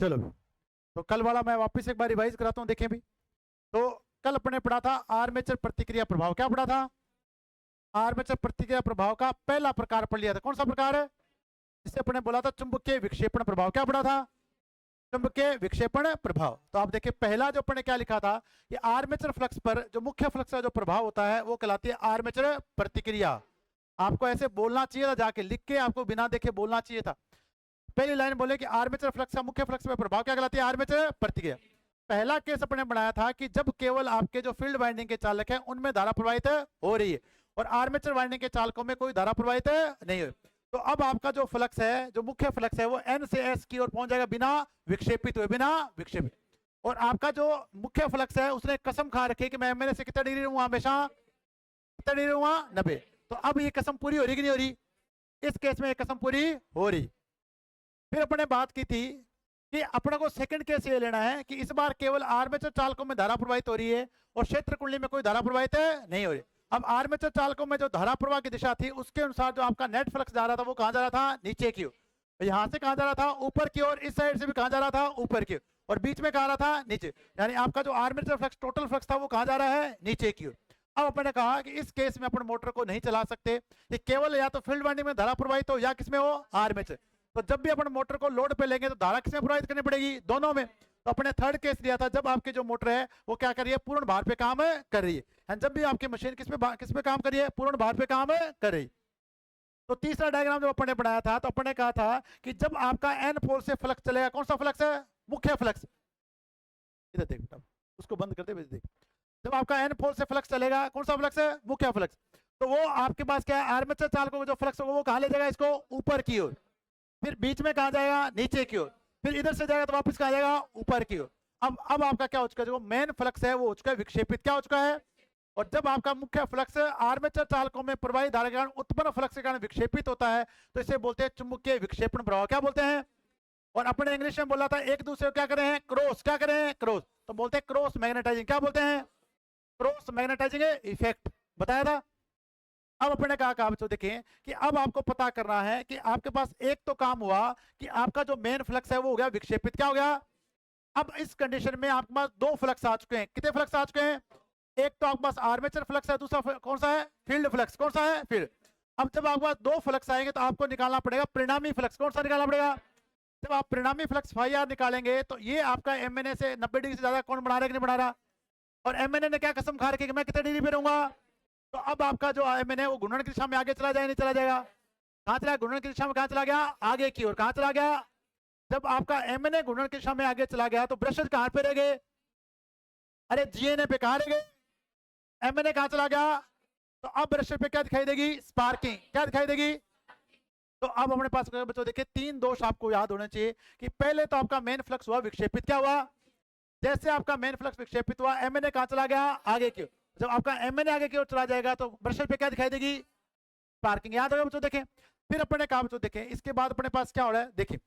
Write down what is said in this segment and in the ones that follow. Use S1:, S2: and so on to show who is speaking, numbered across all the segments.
S1: चलो, तो कल वाला मैं वापस एक बार रिवाइज कराता हूँ, देखें भी। तो कल अपने पढ़ा था आर्मेचर प्रतिक्रिया प्रभाव। क्या पढ़ा था? आर्मेचर प्रतिक्रिया प्रभाव का पहला प्रकार पढ़ लिया था। कौन सा प्रकार है? जिसे अपने बोला था चुंबकीय विक्षेपण प्रभाव। क्या पढ़ा था? चुंबकीय विक्षेपण प्रभाव। तो आप देखिए पहला जो अपने क्या लिखा था कि आर्मेचर फ्लक्स पर जो मुख्य फ्लक्स का जो प्रभाव होता है वो कहलाती है आर्मेचर प्रतिक्रिया। आपको ऐसे बोलना चाहिए था, जाके लिख के आपको बिना देखे बोलना चाहिए था। पहली लाइन बोले कि आर्मेचर फ्लक्स का मुख्य फ्लक्स में प्रभाव क्या कहलाती है? आर्मेचर प्रतिक्रिया। पहला केस अपने बनाया था कि जब केवल आपके जो फील्ड वाइंडिंग के चालक हैं उनमें धारा प्रवाहित हो रही है और आर्मेचर वाइंडिंग के चालकों में कोई धारा प्रवाहित नहीं है। तो अब आपका जो फ्लक्स है, जो मुख्य फ्लक्स है, वो एन से एस की ओर पहुंच जाएगा बिना विक्षेपित हुए, बिना विक्षेपित। और आपका जो मुख्य फ्लक्स है उसने कसम खा रखी कि मैं एमएनए से कितना डिग्री रहूंगा, हमेशा कितना डिग्री रहूंगा, 90। तो अब ये कसम पूरी हो रही कि नहीं हो रही? इस केस में ये कसम पूरी हो रही। फिर अपने बात की थी कि अपने को सेकंड केस ये लेना है कि इस बार केवल आर्मेचर चालकों में धारा प्रवाहित हो रही है और क्षेत्र कुंडली में कोई धारा प्रवाहित नहीं हो रही। अब आर्मेचर चालकों में जो धारा प्रवाह की दिशा थी उसके अनुसार जो आपका नेट फ्लक्स जा रहा था वो कहां जा रहा था? नीचे की ओर। यहां से कहां जा रहा था? ऊपर की ओर। इस साइड से भी कहां जा रहा था? ऊपर की ओर। और बीच में कहां रहा था? नीचे। यानी आपका जो आर्मेचर फ्लक्स, टोटल फ्लक्स था, वो कहां जा रहा है? नीचे की ओर। अब अपन ने कहा कि इस केस में अपन मोटर को नहीं चला सकते, कि केवल या तो फील्ड वाइंडिंग में धारा प्रवाहित हो या किसमें हो? आर्मेचर। तो जब भी अपन मोटर को लोड पे लेंगे तो धारा किसमें प्रवाहित करनी पड़ेगी? दोनों में। तो अपने थर्ड केस दिया था जब आपकी जो मोटर है वो क्या कर रही है? पूर्ण भार पे काम कर रही है। जब भी आपकी मशीन किस पे काम कर रही है? पूर्ण भार पे काम कर रही। तो तीसरा डायग्राम जब अपन ने बनाया था तो अपन ने कहा था कि जब आपका एन पोल से फ्लक्स चलेगा, कौन सा फ्लक्स है? मुख्य फ्लक्स। इधर देख बेटा, उसको बंद करते हुए देख। जब आपका एन पोल से फ्लक्स चलेगा, कौन सा फ्लक्स है? मुख्य फ्लक्स। तो वो आपके पास क्या है? आर्मेचर चालकों का जो फ्लक्स होगा वो कहां ले जाएगा? इसको ऊपर की ओर। फिर बीच में कहा जाएगा? नीचे की ओर। फिर इधर से जाएगा तो वापस कहा जाएगा? ऊपर की ओर। अब आपका क्या हो चुका है? जो मेन फ्लक्स है वो हो चुका है विक्षेपित। क्या हो चुका है? और जब आपका मुख्य फ्लक्स आर्मेचर चालकों में प्रवाहित धारा के कारण उत्पन्न फ्लक्स के कारण विक्षेपित होता है तो इसे बोलते हैं चुंबकीय विक्षेपण प्रभाव। क्या बोलते हैं? और अपने इंग्लिश में बोला था एक दूसरे को क्या करें हैं? क्रॉस। क्या करें हैं? क्रॉस। तो बोलते हैं क्रॉस मैग्नेटाइजिंग। क्या बोलते हैं? क्रॉस मैग्नेटाइजिंग इफेक्ट बताया था। अब अपने ने कहा बच्चों देखें कि अब आपको पता करना है कि आपके पास एक तो काम हुआ कि आपका जो मेन फ्लक्स है वो हो गया विक्षेपित। क्या हो गया? अब इस कंडीशन में आपके पास दो फ्लक्स आ चुके हैं। कितने फ्लक्स आ चुके हैं? एक तो आपके पास आर्मेचर फ्लक्स है, दूसरा कौन सा है? Field flux. कौन सा है? फील्ड। अब जब आपके पास दो फ्लक्स आएंगे तो आपको निकालना पड़ेगा परिणामी फ्लक्स। कौन सा निकालना पड़ेगा? जब आप परिणामी फ्लक्स फाई आर निकालेंगे तो ये आपका एमएनए से 90 डिग्री से ज्यादा कौन बना रहा है कि नहीं बना रहा? और एमएनए ने क्या कसम खा रखी कि मैं कितने डिग्री पे रहूंगा? तो अब आपका जो एमएनए वो घूर्णन की दिशा में आगे चला जाएगा नहीं चला जाएगा? कहां चला? घूर्णन की दिशा में। कहां चला गया? आगे की ओर। कहां चला गया? जब आपका एमएनए घूर्णन की दिशा में आगे चला गया तो ब्रशेज कहां पे रह गए? अरे जीएनए पे कहां रह गए? एमएनए कहां चला गया? तो अब ब्रशेज पे क्या दिखाई देगी? स्पार्किंग। क्या दिखाई देगी? तो अब हमारे पास बच्चों देखिए तीन दोष आपको याद होने चाहिए कि पहले तो आपका मेन फ्लक्स हुआ विक्षेपित। क्या हुआ? जैसे आपका मेन फ्लक्स विक्षेपित हुआ एमएनए कहां चला गया? आगे की ओर। जब आपका एमएनए आगे की ओर चला जाएगा तो ब्रशेज पे क्या दिखाई देगी? पार्किंग। याद होगा बच्चों देखें। फिर अपने कहा बच्चों देखें इसके बाद अपने पास क्या हो रहा है देखिए।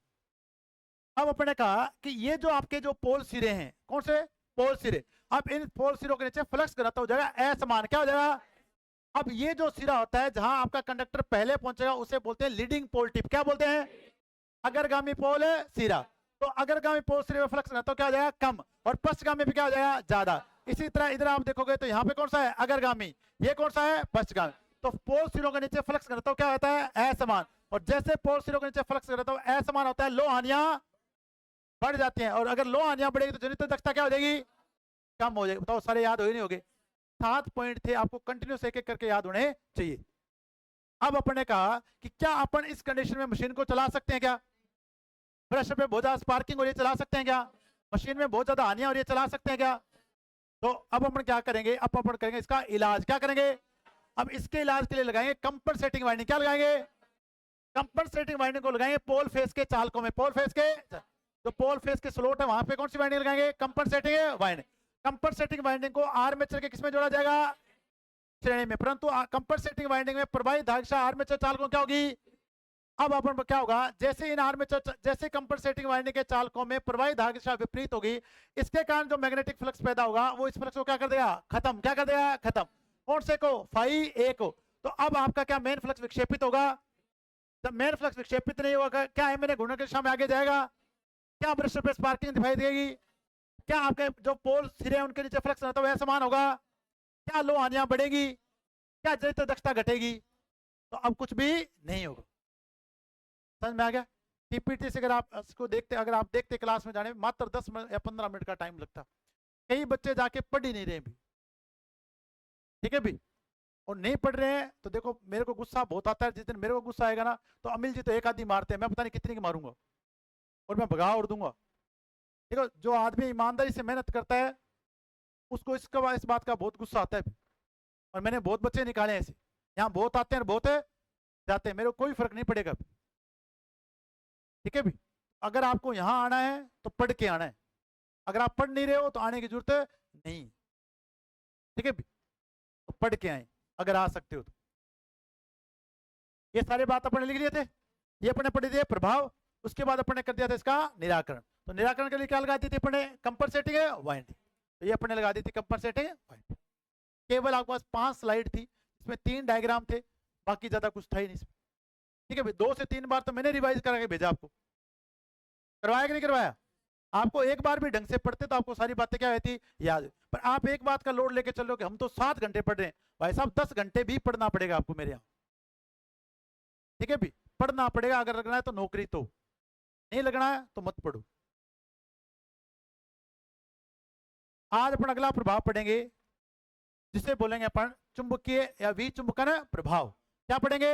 S1: अब अपने कहा कि ये जो आपके जो पोल सिरे हैं, कौन से? पोल सिरे। अब इन पोल सिरों के नीचे फ्लक्स घनत्व हो जाएगा असमान। क्या हो जाएगा? अब ये जो सिरा होता है जहां आपका कंडक्टर पहले पहुंचेगा उसे बोलते हैं लीडिंग पोल टिप। क्या बोलते हैं? अग्रगामी पोल सिरा। तो अग्रगामी पोल सिरे में फ्लक्स घनत्व क्या हो जाएगा? कम। और पश्चगामी पे क्या हो जाएगा? ज्यादा। इसी तरह इधर आप देखोगे तो यहाँ पे कौन सा है? अग्रगामी। ये कौन सा है? पश्चगामी। तो पोल सिरों के नीचे फ्लक्स घनत्व क्या होता है? असमान। और जैसे पोल सिरों के नीचे फ्लक्स घनत्व असमान होता है लो हानियां बढ़ जाती हैं। और अगर लो हानियां बढ़ेगी तो जनित्र दक्षता क्या हो जाएगी? कम हो जाएगी। बताओ सारे याद हो ही नहीं होगे? 7 पॉइंट थे, आपको कंटिन्यूस एक एक करके याद होने चाहिए। अब अपन ने कहा कि क्या अपन इस कंडीशन में मशीन को चला सकते हैं? क्या प्रेशर पे बहुत ज्यादा स्पार्किंग हो रही है, चला सकते हैं क्या? मशीन में बहुत ज्यादा हानियां हो रही है, चला सकते हैं क्या? तो अब अपन क्या करेंगे? अब अपन करेंगे इसका इलाज। क्या करेंगे? अब इसके इलाज के लिए लगाएंगे कंपनसेटिंग वाइंडिंग। क्या लगाएंगे? कंपनसेटिंग वाइंडिंग को लगाएंगे पोल फेस के चालकों में। पोल फेस के जो पोल फेस के स्लोट है वहां पे कौन सी वाइंडिंग लगाएंगे? Compensating winding. कंपनसेटिंग वाइंडिंग को आर्मेचर के किसमें जोड़ा जाएगा? श्रेणी में। परंतु कंपनसेटिंग वाइंडिंग में प्रवाहित धारा दिशा आर्मेचर चालकों क्या होगी? अब अपन क्या होगा? जैसे इन आर्मेचर जैसे कंपनसेटिंग वाइंडिंग के चालकों में प्रवाहित धारा दिशा विपरीत होगी, इसके कारण जो मैग्नेटिक फ्लक्स पैदा होगा वो इस फ्लक्स को क्या कर देगा? खत्म। क्या कर देगा? खत्म। कौन से को? फाई ए को। तो अब आपका क्या मेन फ्लक्स विक्षेपित होगा? जब मेन फ्लक्स विक्षेपित नहीं होगा क्या एमएनए घूर्णन की दिशा में आगे जाएगा? क्या ब्रश पे स्पार्किंग दिखाई देगी? क्या आपके जो पोल सिरे हैं उनके नीचे फ्लक्स रहता है वह समान होगा? क्या लो हानियां बढ़ेगी? क्या जनित दक्षता घटेगी? तो अब कुछ भी नहीं होगा। समझ में आ गया? पीपीटी से अगर आप इसको देखते, अगर आप देखते क्लास में जाने में मात्र 10 या 15 मिनट का टाइम लगता। कई बच्चे जाके पढ़ ही नहीं रहे भी, ठीक है भी, और नहीं पढ़ रहे हैं तो देखो मेरे को गुस्सा बहुत आता है। जिस दिन मेरे को गुस्सा आएगा ना तो अमिल जी तो एक आदमी मारते हैं, मैं पता नहीं कितने की मारूंगा और मैं भगा उड़ दूंगा। देखो जो आदमी ईमानदारी से मेहनत करता है उसको इस बात का बहुत गुस्सा आता है भी। और मैंने बहुत बच्चे निकाले ऐसे, यहाँ बहुत आते हैं बहुत जाते हैं, मेरे को कोई फर्क नहीं पड़ेगा भी, ठीक है भी। अगर आपको यहाँ आना है तो पढ़ के आना है, अगर आप पढ़ नहीं रहे हो तो आने की जरूरत नहीं, ठीक है भी। तो पढ़ के आए अगर आ सकते हो तो। ये सारे बात अपने लिख लिए थे, ये अपने पढ़ दिए प्रभाव। उसके बाद अपने कर दिया था इसका निराकरण। तो निराकरण के लिए क्या लगा दी थी अपने? Compensating winding. तो ये अपने लगा दी थी कंपनसेटिंग वाइंडिंग। केवल आपके पास 5 स्लाइड थी, इसमें 3 डायग्राम थे, बाकी ज्यादा कुछ था ही नहीं इसमें, ठीक है भाई। 2 से 3 बार तो मैंने रिवाइज करा के भेजा आपको, करवाया कि नहीं करवाया? आपको एक बार भी ढंग से पढ़ते तो आपको सारी बातें क्या रहती याद। पर आप एक बात का लोड लेके चलो कि हम तो 7 घंटे पढ़ रहे हैं, भाई साहब 10 घंटे भी पढ़ना पड़ेगा आपको मेरे यहाँ, ठीक है भी। पढ़ना पड़ेगा, अगर लगना है तो नौकरी, तो नहीं लगना है तो मत पढ़ो। आज अपन अगला प्रभाव पढ़ेंगे जिसे बोलेंगे अपन चुंबकीय या विचुंबकन प्रभाव। क्या पढ़ेंगे?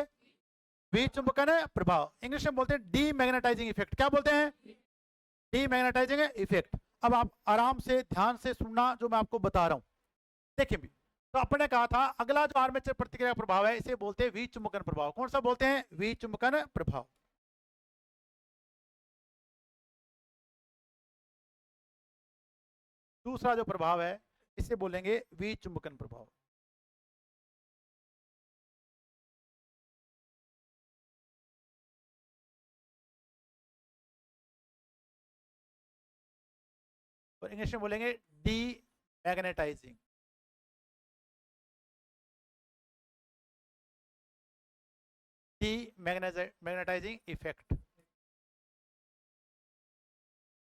S1: विचुंबकन प्रभाव। इंग्लिश में बोलते हैं डीमैग्नेटाइजिंग इफेक्ट। क्या बोलते हैं? Demagnetising effect. अब आप आराम से ध्यान से सुनना जो मैं आपको बता रहा हूं। देखिए भी, तो अपने कहा था अगला जो आर्मेचर प्रतिक्रिया प्रभाव है इसे बोलते हैं विचुंबकन प्रभाव। कौन सा बोलते हैं? विचुंबकन प्रभाव। दूसरा जो प्रभाव है इसे बोलेंगे विचुंबकन प्रभाव। और इंग्लिश में बोलेंगे डीमैग्नेटाइजिंग। Demagnetising effect.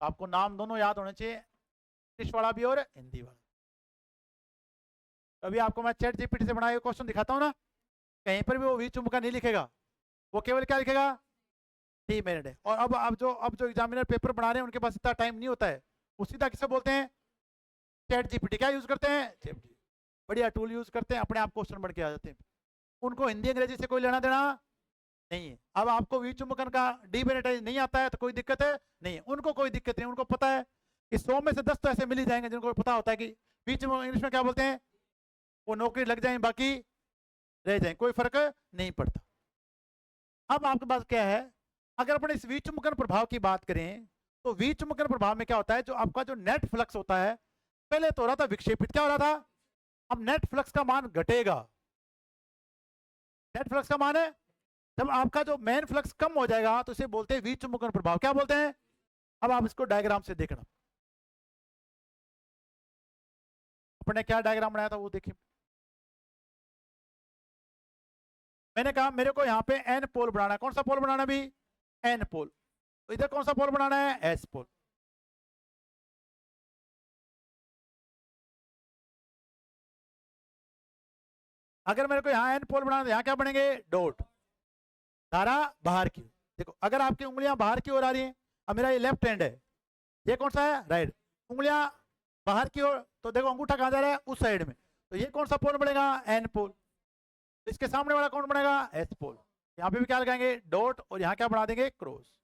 S1: आपको नाम दोनों याद होने चाहिए, इंग्लिश वाला भी और हिंदी वाला। अभी आपको मैं चैट जीपीटी से बनाया क्वेश्चन दिखाता हूँ ना, कहीं पर भी वो विचुंबकन नहीं लिखेगा, वो केवल क्या लिखेगा? डीमैग्नेटाइज। और अब जो एग्जामिनर पेपर बना रहे हैं उनके पास इतना टाइम नहीं होता है, वो सीधा किसे बोलते हैं? Chat GPT. क्या यूज करते हैं? चैट। बढ़िया टूल यूज करते हैं, अपने आप क्वेश्चन बढ़ के आ जाते हैं। उनको हिंदी अंग्रेजी से कोई लेना देना नहीं है। अब आपको विचुंबकन का डीमैग्नेटाइज नहीं आता है तो कोई दिक्कत है नहीं है, उनको कोई दिक्कत नहीं। उनको पता है कि 100 में से 10 तो ऐसे मिल ही जाएंगे जिनको पता होता है कि विचुंबकन इंग्लिश में क्या बोलते हैं, वो नौकरी लग जाए बाकी रह जाए, कोई फर्क नहीं पड़ता। अब आपके पास क्या है, अगर अपन इस विचुंबकन प्रभाव की बात करें तो विचुंबकन प्रभाव में क्या होता है, जो आपका जो नेट फ्लक्स होता है, पहले तो हो रहा था विक्षेपित, क्या हो रहा था? अब नेट फ्लक्स का मान घटेगा। नेट फ्लक्स का मान है, जब आपका जो मेन फ्लक्स कम हो जाएगा तो इसे बोलते हैं विचुंबकन प्रभाव। क्या बोलते हैं? अब आप इसको डायग्राम से देखना, अपने क्या डायग्राम बनाया था वो देखिए। मैंने कहा मेरे को यहाँ पे एन पोल बनाना है। कौन सा पोल बनाना भी? N pole. तो इधर कौन सा पोल बनाना है? S pole. अगर मेरे को यहाँ एन पोल बनाना है, यहाँ क्या बनेंगे? डॉट। धारा बाहर की। देखो अगर आपकी उंगलियां बाहर की ओर आ रही हैं, अब मेरा ये लेफ्ट हैंड है, ये कौन सा है? राइट। उंगलियां बाहर की ओर, तो देखो अंगूठा कहाँ जा रहा है? उस साइड में। तो ये कौन सा पोल बनेगा? N pole. इसके सामने वाला कौन बनेगा? S pole. यहाँ पे भी क्या लगाएंगे? डॉट। और यहाँ क्या बना देंगे? क्रॉस।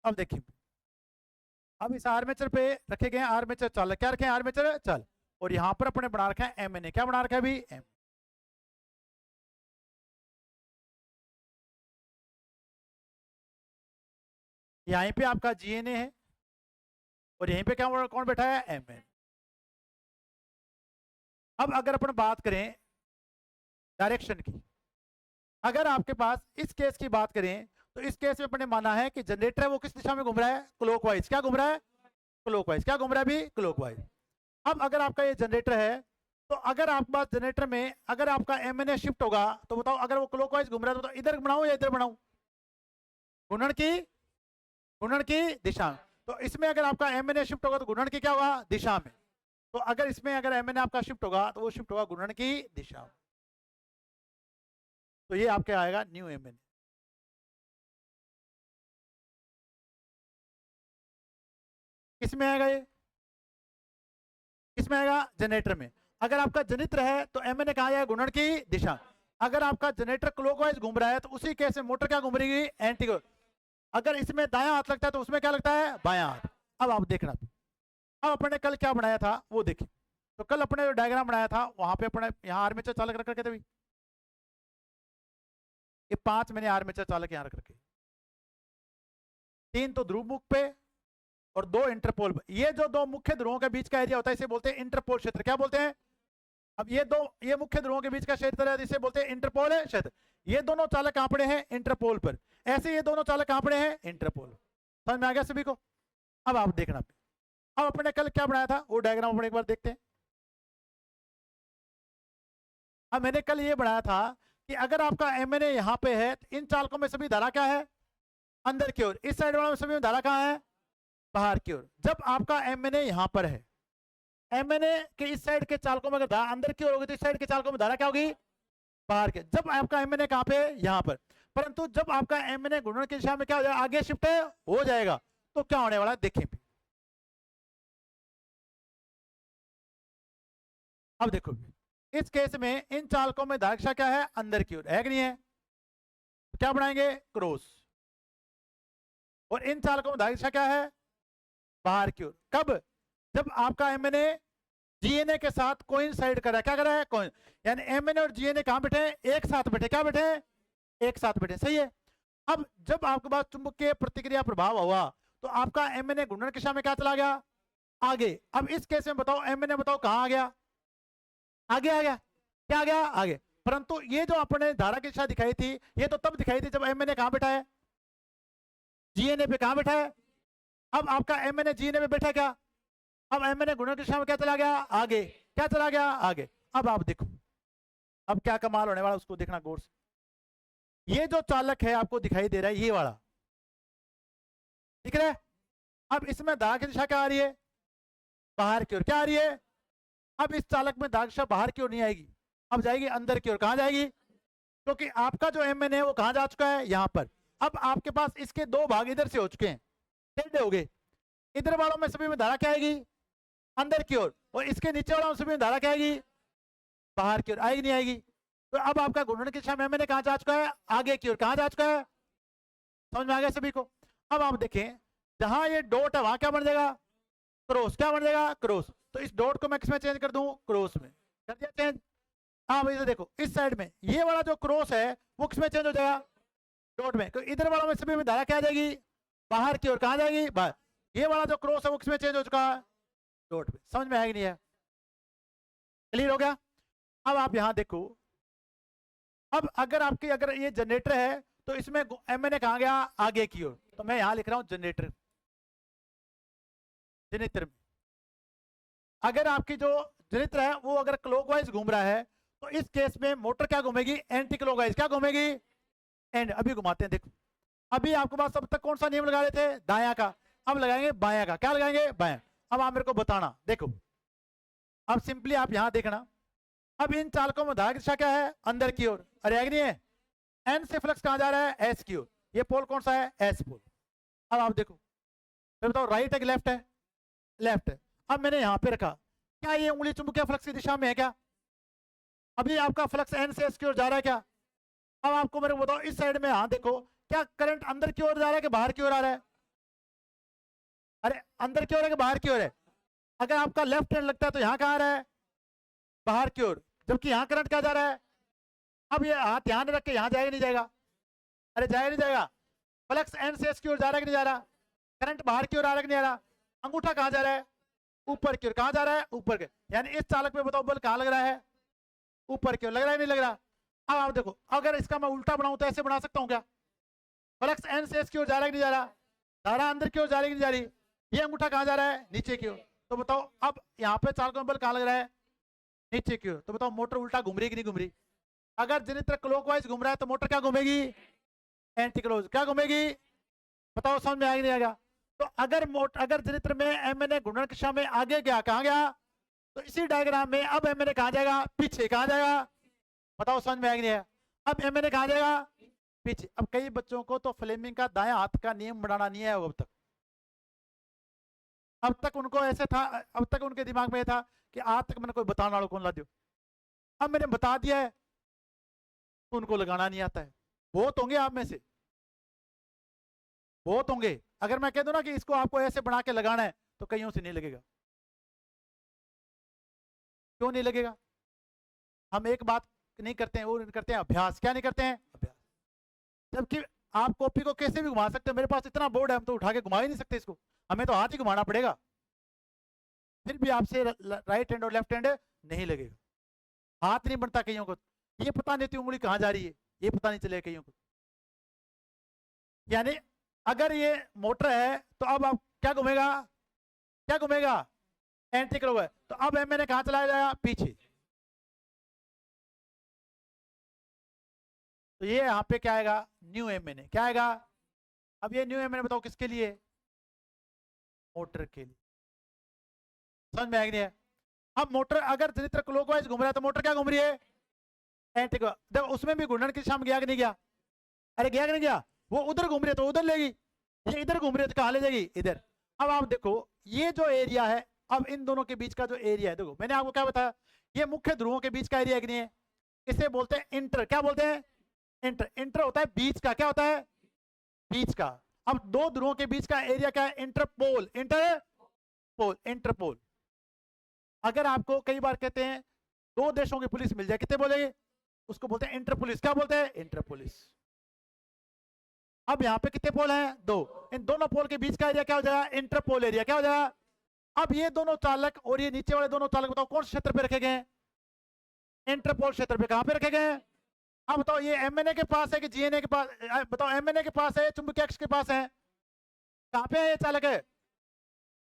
S1: अब देखिए, अब इस आर्मेचर पे रखे गए आर्मेचर चालक। क्या रखे? आर्मेचर चालक। और यहाँ पर अपने बना रखा है एम एन ए। क्या बना रखा है अभी? एम। यहीं पे आपका GNA है और यहीं पे क्या कौन बैठा है, MN। अब अगर अपन बात करें डायरेक्शन की, अगर आपके पास इस केस की बात करें तो इस केस में अपने माना है कि जनरेटर है वो किस दिशा में घूम रहा है, क्लॉकवाइज। क्या घूम रहा है, क्लॉकवाइज। क्या घूम रहा है भी, क्लॉकवाइज। अब अगर आपका ये जनरेटर है तो अगर आपके पास जनरेटर में अगर आपका MNA शिफ्ट होगा तो बताओ, अगर वो क्लॉकवाइज घूम रहा है तो बताओ इधर बनाऊं या इधर बनाऊं, घूर्णन की दिशा में। तो इसमें अगर आपका MNA शिफ्ट होगा तो घूर्णन की क्या होगा, दिशा में। तो अगर इसमें अगर MNA आपका शिफ्ट होगा तो वो शिफ्ट होगा घूर्णन की दिशा में। तो ये आपके आएगा न्यू MNA। किसमें आएगा ये, किसमें आएगा, जनरेटर में। अगर आपका जनित्र है तो MNA कहाँ आएगा, घूर्णन की दिशा। अगर आपका जनरेटर क्लॉकवाइज घूम रहा है तो उसी केस में मोटर क्या घूम रही है, एंटी क्लॉक। अगर इसमें दायां हाथ लगता है तो उसमें क्या लगता है, बायां हाथ। अब आप देखना, अब अपने कल क्या बनाया था वो देखिए। तो कल अपने जो डायग्राम बनाया था वहां पे अपने यहाँ आर्मेचर चालक रख रखे थे भाई, ये 5 मैंने आर्मेचर चालक यहाँ रख रखे, 3 तो ध्रुव मुख पे और 2 इंटरपोल पे। ये जो 2 मुख्य ध्रुवों के बीच का एरिया होता है इसे बोलते हैं इंटरपोल क्षेत्र। क्या बोलते हैं, अब ये मुख्य ध्रुवों के बीच का क्षेत्र है इसे बोलते हैं इंटरपोल क्षेत्र। ये दोनों चालक कहां पड़े हैं, इंटरपोल पर। ऐसे ये दोनों चालक कहां पड़े हैं, इंटरपोल। समझ में आ गया सभी को। अब आप देखना, अब अपने कल क्या बनाया था वो डायग्राम अपने एक बार देखते हैं। अब मैंने कल ये बनाया था कि अगर आपका MNA यहाँ पे है तो इन चालकों में सभी धारा क्या है, अंदर की ओर। इस साइड वालों में सभी में धारा कहाँ है, बाहर की ओर। जब आपका MNA यहाँ पर है, MNA के इस साइड के चालकों में अगर धारा अंदर की ओर होगी तो इस साइड के चालकों में धारा क्या होगी, बाहर के। जब आपका MNA कहाँ पे है, यहाँ पर। परंतु जब आपका MNA घूर्णन की दिशा में क्या हो जाएगा, आगे शिफ्ट हो जाएगा तो क्या होने वाला है देखें। अब देखो इस केस में इन चालकों में धारा दिशा क्या है, अंदर की ओर है कि नहीं है, तो क्या बनाएंगे, क्रॉस। और इन चालकों में धारा दिशा क्या है, बाहर की ओर। कब, जब आपका MNA GNA के साथ कोइंसाइड कर रहा है। क्या कर रहा है, कोइन, यानी MNA और GNA कहां बैठे, एक साथ बैठे। क्या बैठे, एक साथ बैठे, सही है। अब जब आपके पास चुंबकीय प्रतिक्रिया प्रभाव हुआ तो आपका MNA घूर्णन की दिशा में क्या चला गया, आगे। अब इस केस में बताओ MNA बताओ कहां आ गया, आगे आ गया। क्या आ गया, आगे। परंतु ये जो अपने धारा की दिशा दिखाई थी ये तो तब दिखाई थी जब MNA कहां बैठा है, GNA पे कहां बैठा है। अब आपका MNA GNA पे बैठा क्या, अब MNA घूर्णन की दिशा में क्या चला गया, आगे। क्या चला गया, आगे। अब आप देखो अब क्या कमाल होने वाला उसको देखना गौर से। ये जो चालक है आपको दिखाई दे रहा है ये वाला, ठीक है। अब इसमें धारा की दिशा क्या आ रही है, बाहर की ओर। क्या आ रही है, अब इस चालक में धारा की दिशा बाहर की ओर नहीं आएगी, अब जाएगी अंदर की ओर। कहां जाएगी, क्योंकि आपका जो MNA है वो कहां जा चुका है, यहां पर। अब आपके पास इसके 2 भाग इधर से हो चुके हैं, टेढ़े हो गए। इधर वालों में सभी में धारा क्या आएगी, अंदर की ओर। और इसके नीचे वालों में सभी में धारा क्या आएगी, बाहर की ओर। आएगी नहीं आएगी। तो अब आपका घूर्णन की दिशा में MNA कहां जा चुका है, आगे की ओर। कहां जा चुका है, समझ में आ गया सभी को। अब आप देखें जहां ये डॉट है वहां क्या बन जाएगा, क्रॉस। क्या बन जाएगा, क्रॉस। तो इस डॉट को मैं किसमें चेंज कर दूं, क्रॉस में। कर दिया चेंज। हाँ भाई, तो देखो इस साइड में ये वाला जो क्रॉस है वो किसमें चेंज हो जाएगा, डॉट में। तो इधर वालों में सभी में धारा क्या आ जाएगी, बाहर की ओर। कहां जाएगी, बाहर। ये वाला जो क्रॉस है वो किसमें चेंज हो चुका है, डॉट में। समझ में आएगी नहीं है, क्लियर हो गया। अब आप यहां देखो, अब अगर आपकी अगर ये जनरेटर है तो इसमें MNA कहां गया, आगे की ओर। तो मैं यहां लिख रहा हूं जनरेटर, जनित्र में। अगर आपकी जो जनित्र है वो अगर क्लॉकवाइज घूम रहा है तो इस केस में मोटर क्या घूमेगी, एंटी क्लॉकवाइज। क्या घूमेगी, एंड। अभी घुमाते हैं, देखो अभी आपके पास अब तक कौन सा नियम लगा रहे थे, दाया का। अब लगाएंगे बाया का। क्या लगाएंगे, बाया। अब आप मेरे को बताना, देखो अब सिंपली आप यहां देखना। अब इन चालकों में धारा की दिशा क्या है, अंदर की ओर। अरे आगे नहीं है, एन से फ्लक्स कहां जा रहा है, एस की ओर। ये पोल कौन सा है, एस पोल। अब आप देखो, फिर बताओ राइट है कि लेफ्ट है, लेफ्ट है। अब मैंने यहां पे रखा, क्या ये उंगली चुंबकीय फ्लक्स की दिशा में है क्या, अभी आपका फ्लक्स एन से एस की ओर जा रहा है क्या। अब आपको मेरे को बताओ इस साइड में, हाँ देखो क्या करंट अंदर की ओर जा रहा है कि बाहर की ओर आ रहा है, अरे अंदर की ओर है कि बाहर की ओर है। अगर आपका लेफ्ट हैंड लगता है तो यहाँ कहाँ आ रहा है, बाहर की ओर। जबकि यहाँ करंट क्या जा रहा है, अब ये हाथ ध्यान रख के यहाँ जाएगा नहीं जाएगा, अरे जाएगा नहीं जाएगा, फ्लक्स एन से एस की ओर जा रहा है कि नहीं जा रहा, करंट बाहर की ओर आ रहा है कि नहीं आ रहा? अंगूठा कहाँ जा रहा है? ऊपर की ओर। कहाँ जा रहा है? ऊपर के। यानी इस चालक पे बताओ बल कहाँ लग रहा है? ऊपर की ओर। लग रहा है नहीं लग रहा? अब आप देखो, अगर इसका मैं उल्टा बनाऊं तो ऐसे बना सकता हूँ क्या? फ्लक्स एन से एस की ओर जा रहा है कि नहीं जा रहा? धारा अंदर की ओर जा रही है कि नहीं जा रही? ये अंगूठा कहाँ जा रहा है? नीचे की ओर। तो बताओ अब यहाँ पे चालकों में बल कहाँ लग रहा है? नीचे की ओर। तो बताओ मोटर उल्टा घूम रही है कि नहीं घूम रही? अगर जनित्र क्लॉकवाइज घूम रहा है तो मोटर क्या घूमेगी? Anti clock. क्या घूमेगी? बताओ समझ में आएगा नहीं आएगा? तो अगर जनित्र में एमएनए घूर्णन की दिशा में आगे गया, कहाँ गया? तो इसी डायग्राम में अब एमएनए कहाँ जाएगा? पीछे। कहाँ जाएगा? बताओ समझ में आएगा नहीं आएगा? अब एमएनए कहाँ जाएगा? पीछे। अब कई बच्चों को तो फ्लेमिंग का दायां हाथ का नियम बनाना नहीं है अब तक उनको ऐसे था, अब तक उनके दिमाग में था कि आज तक मैंने कोई बताने वालों कौन ला दियो। अब मैंने बता दिया है तो उनको लगाना नहीं आता है। बहुत होंगे आप में से, बहुत होंगे। अगर मैं कह दूं ना कि इसको आपको ऐसे बना के लगाना है तो कईयों से नहीं लगेगा। क्यों नहीं लगेगा? हम एक बात नहीं करते हैं, वो करते हैं अभ्यास। क्या नहीं करते हैं? अभ्यास। जबकि आप कॉपी को कैसे भी घुमा सकते हो, मेरे पास इतना बोर्ड है, हम तो उठा के घुमा ही नहीं सकते इसको, हमें तो हाथ ही घुमाना पड़ेगा, फिर भी आपसे राइट हैंड और लेफ्ट हैंड नहीं लगेगा। हाथ नहीं बनता कईयों को, ये पता नहीं थी उंगली कहाँ जा रही है, ये पता नहीं चलेगा कईयों को। यानी अगर ये मोटर है तो अब आप क्या घूमेगा? क्या घूमेगा? एंटी क्लॉक है। तो अब एमएनए कहाँ चलाया जाएगा? पीछे। तो ये यहाँ पे क्या आएगा? New MNA. क्या आएगा? अब ये न्यू एमएनए बताओ किसके लिए? मोटर के लिए। समझ में आएगी नहीं है? अब मोटर अगर जनित्र क्लॉकवाइज घूम रहा है तो मोटर क्या घूम रही है? Anti clock. देखो उसमें भी घूर्णन की दिशा में गया कि नहीं गया? अरे गया कि नहीं गया? वो उधर घूम रही है तो उधर लेगी, ये इधर घूम रही है तो कहाँ ले जाएगी? इधर। अब आप देखो ये जो एरिया है, अब इन दोनों के बीच का जो एरिया है, देखो मैंने आपको क्या बताया, ये मुख्य ध्रुवों के बीच का एरिया है कि नहीं है? इसे बोलते हैं इंटर। क्या बोलते हैं? इंटर। इंटर होता है बीच का। क्या होता है? बीच का। अब दो ध्रुवों के बीच का एरिया क्या है? इंटरपोल। इंटरपोल। इंटरपोल। अगर आपको कई बार कहते हैं दो देशों की पुलिस मिल जाए, कितने बोलेंगे? उसको बोलते हैं इंटरपुलिस। क्या बोलते हैं? इंटरपुलिस। अब यहाँ पे कितने पोल हैं? दो। इन दोनों पोल के बीच का एरिया क्या हो जाएगा? Interpole area. क्या हो जाएगा? अब ये दोनों चालक और ये नीचे वाले दोनों चालक बताओ कौन से क्षेत्र पे रखे गए हैं? इंटरपोल क्षेत्र पे। कहां पे रखे गए हैं? अब बताओ ये एमएनए के पास है कि जीएनए के पास? बताओ एमएनए के पास है, चुंबकीय अक्ष के पास है? कहां पे है ये चालक है?